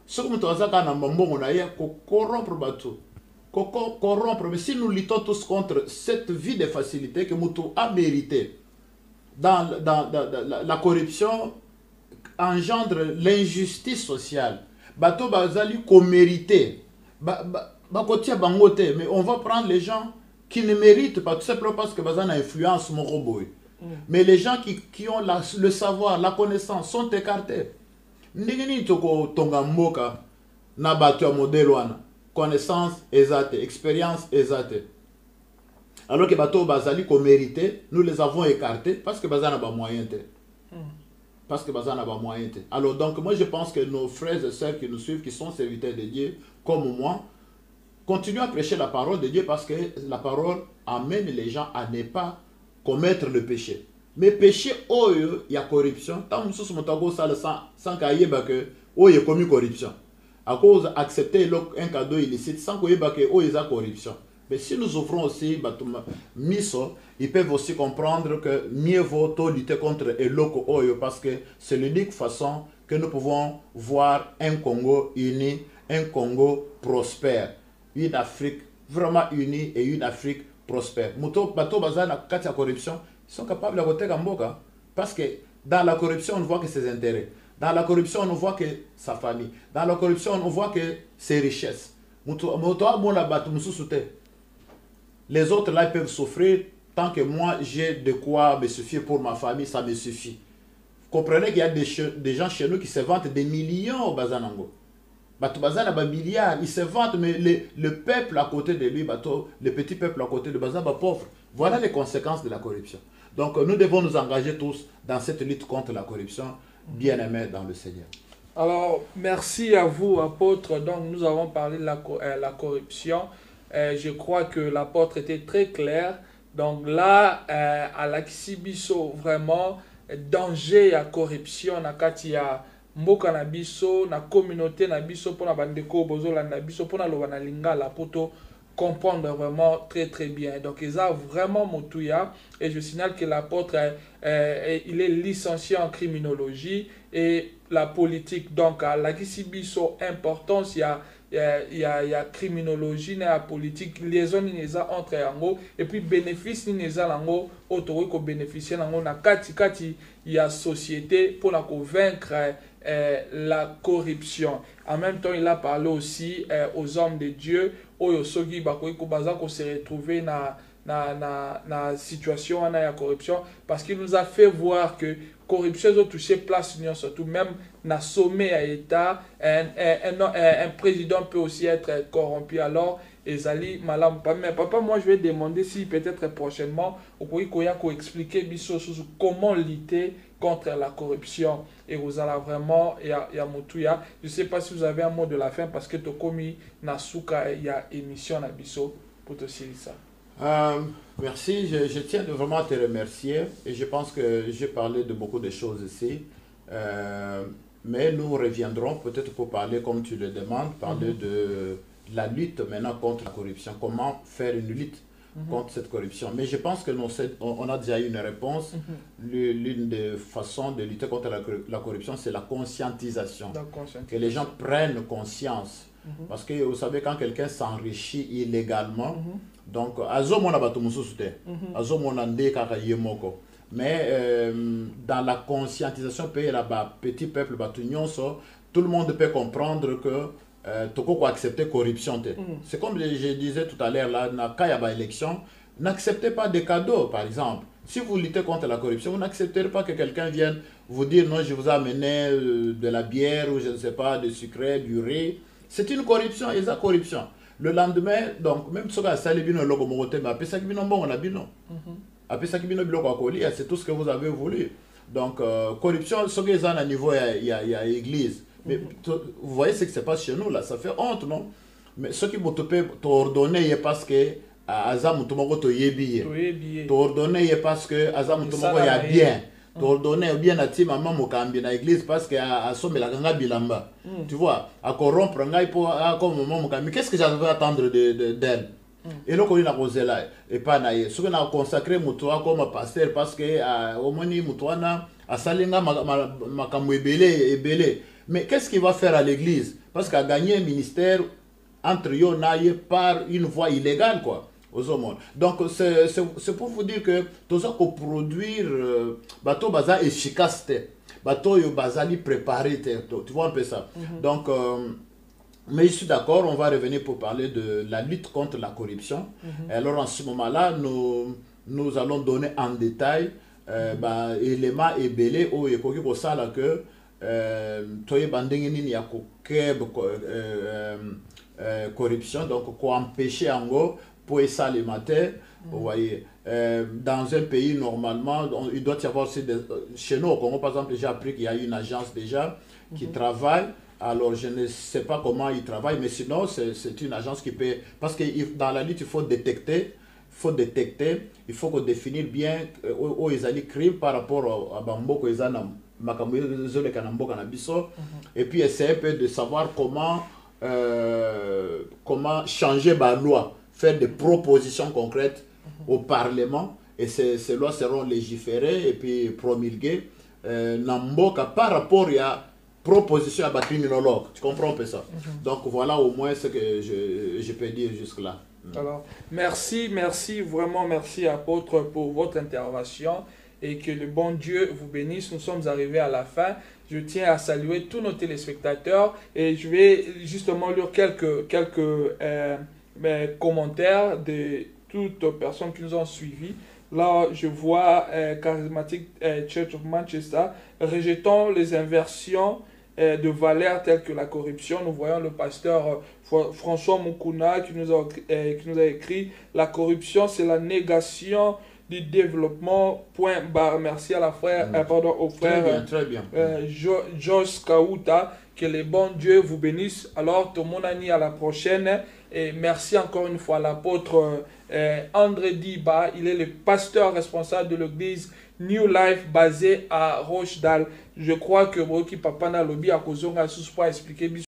Ce que nous avons corrompre bateau. Corrompre. Mais si nous luttons tous contre cette vie de facilité que nous a mérité, dans la corruption engendre l'injustice sociale. Bateau bazali ko mérité. Mais on va prendre les gens qui ne méritent pas, tout simplement parce que bazana influence mon robot. Mais les gens qui ont le savoir, la connaissance sont écartés. Ndengeni toko tonga mboka na bato ya modèle wana connaissance ezate expérience ezate alors que bato bazali ko mériter nous les avons écartés parce que bazana ba moyen te parce que bazana ba moyen te. Alors donc moi je pense que nos frères et sœurs qui nous suivent qui sont serviteurs de Dieu comme moi continuent à prêcher la parole de Dieu parce que la parole amène les gens à ne pas commettre le péché. Mais péché oyo il y a corruption tant mususu motago sala sans kayeba que oyo commis corruption à cause d'accepter un cadeau illicite sans kayeba que oyo a corruption. Mais si nous ouvrons aussi miso, ils peuvent aussi comprendre que mieux vaut lutter contre le loco oyo parce que c'est l'unique façon que nous pouvons voir un Congo uni, un Congo prospère, une Afrique vraiment unie et une Afrique prospère. Muto bato bazana kati ya corruption, ils sont capables de voter Kamboka parce que dans la corruption on voit que ses intérêts, dans la corruption on voit que sa famille, dans la corruption on voit que ses richesses. Muto abona bato mususute. Les autres là ils peuvent souffrir tant que moi j'ai de quoi me suffire pour ma famille, ça me suffit. Vous comprenez qu'il y a des gens chez nous qui se vantent des millions au Bazanango. Bato Bazana ba milliards, ils se vantent mais le peuple à côté de lui, bato, le petit peuple à côté de Bazana ba pauvre. Voilà les conséquences de la corruption. Donc nous devons nous engager tous dans cette lutte contre la corruption, bien-aimés dans le Seigneur. Alors, merci à vous, apôtre. Donc, nous avons parlé de la corruption. Je crois que l'apôtre était très clair. Donc là, à la Kissibiso, vraiment, danger à corruption, na kati ya mboka na biso, na communauté na biso, pour na bandeko bozola na biso, pour na lobana lingala, poto comprendre vraiment très très bien. Donc ils ont vraiment motuya. Et je signale que l'apôtre, il est licencié en criminologie et la politique. Donc à la Kissibiso, importance, il y a criminologie, il y a politique, liaison entre yango, et puis bénéfice yango, autorité ko bénéficier yango na kati il y a société pour la convaincre la corruption. En même temps, il a parlé aussi aux hommes de Dieu, oyo sogi bakoki ko baza ko se retrouver na situation na ya corruption parce qu'il nous a fait voir que corruption a touché place surtout même na sommet à État un président peut aussi être corrompu alors ezali malam mais papa moi je vais demander si peut-être prochainement okoki koya ko expliquer biso comment lutter contre la corruption et vous allez vraiment ya mutuya. Je sais pas si vous avez un mot de la fin parce que tokomi nasuka il y a émission na biso pour te ça. Merci, je tiens vraiment à te remercier et je pense que j'ai parlé de beaucoup de choses ici, mais nous reviendrons peut-être pour parler comme tu le demandes, parler de la lutte maintenant contre la corruption, comment faire une lutte contre cette corruption. Mais je pense que on a déjà eu une réponse. L'une des façons de lutter contre la corruption, c'est la conscientisation, que les gens prennent conscience. Parce que vous savez, quand quelqu'un s'enrichit illégalement, donc, mais dans la conscientisation, petit peuple, tout le monde peut comprendre que tu peux accepter la corruption. C'est comme je disais tout à l'heure, quand il y a une élection, n'acceptez pas des cadeaux, par exemple. Si vous luttez contre la corruption, vous n'accepterez pas que quelqu'un vienne vous dire non, je vous ai amené de la bière ou je ne sais pas, du sucre, du riz. C'est une corruption, et ça corruption. Le lendemain, donc, même si vous avez un logo moroté, mais après ça, on a bino. Après ça, c'est tout ce que vous avez voulu. Donc, corruption, ce que à niveau, il y a l'église. Mais vous voyez ce qui se passe chez nous, là, ça fait honte, non? Mais ce qui vous ordonné, parce que Azam Mutomoko to yebi. Ordonné, parce que Azam Mutomoko y a bien. Ordonné ou bien à ti maman mokambi na église parce que a somme la ganga bilamba. Tu vois, à corrompre ngai pour comme maman mokambi. Qu'est-ce que j'avais à attendre d'elle? Et là, on a posé là et pas naïe. Ce qu'on a consacré Mutoa comme pasteur parce que au moni Mutoana a salinga makamu ebele. Mais qu'est-ce qu'il va faire à l'église? Parce qu'il a gagné un ministère entre yo naïe par une voie illégale quoi. Donc c'est pour vous dire que tout ça qu'on produire bateau baza efficacité bateau yo bazali préparé tu vois un peu ça. Donc mais je suis d'accord, on va revenir pour parler de la lutte contre la corruption. Alors en ce moment-là nous allons donner en détail éléments et belé au ekoki pour ça là que toye bandenge nini ya kokeb corruption, donc ko empêcher ango pour ça le matin. Vous voyez, dans un pays normalement il doit y avoir aussi chez nous au Congo par exemple, j'ai appris qu'il y a une agence déjà qui travaille. Alors je ne sais pas comment ils travaillent, mais sinon c'est une agence qui peut, parce que dans la lutte il faut détecter, il faut qu'on définisse bien où ils allaient crime par rapport à Bamboko et puis essayer un peu de savoir comment changer la loi, faire des propositions concrètes au Parlement, et ces lois seront légiférées et puis promulguées par rapport à proposition à la criminologue. Tu comprends un peu ça? Donc voilà au moins ce que je peux dire jusque-là. Alors, merci, vraiment merci apôtre pour votre intervention et que le bon Dieu vous bénisse. Nous sommes arrivés à la fin. Je tiens à saluer tous nos téléspectateurs et je vais justement lire quelques commentaires de toutes personnes qui nous ont suivis. Là, je vois Charismatic Church of Manchester. Rejetons les inversions de valeurs telles que la corruption. Nous voyons le pasteur François Mukuna qui nous a écrit: la corruption, c'est la négation du développement. Point barre. Merci à la frère, au frère très bien. Josh Kauta. Que le bon Dieu vous bénisse. Alors, tout le monde à la prochaine. Et merci encore une fois à l'apôtre André Diba. Il est le pasteur responsable de l'église New Life basée à Rochdale. Je crois que Moki Papa na lobby a causé un pour expliquer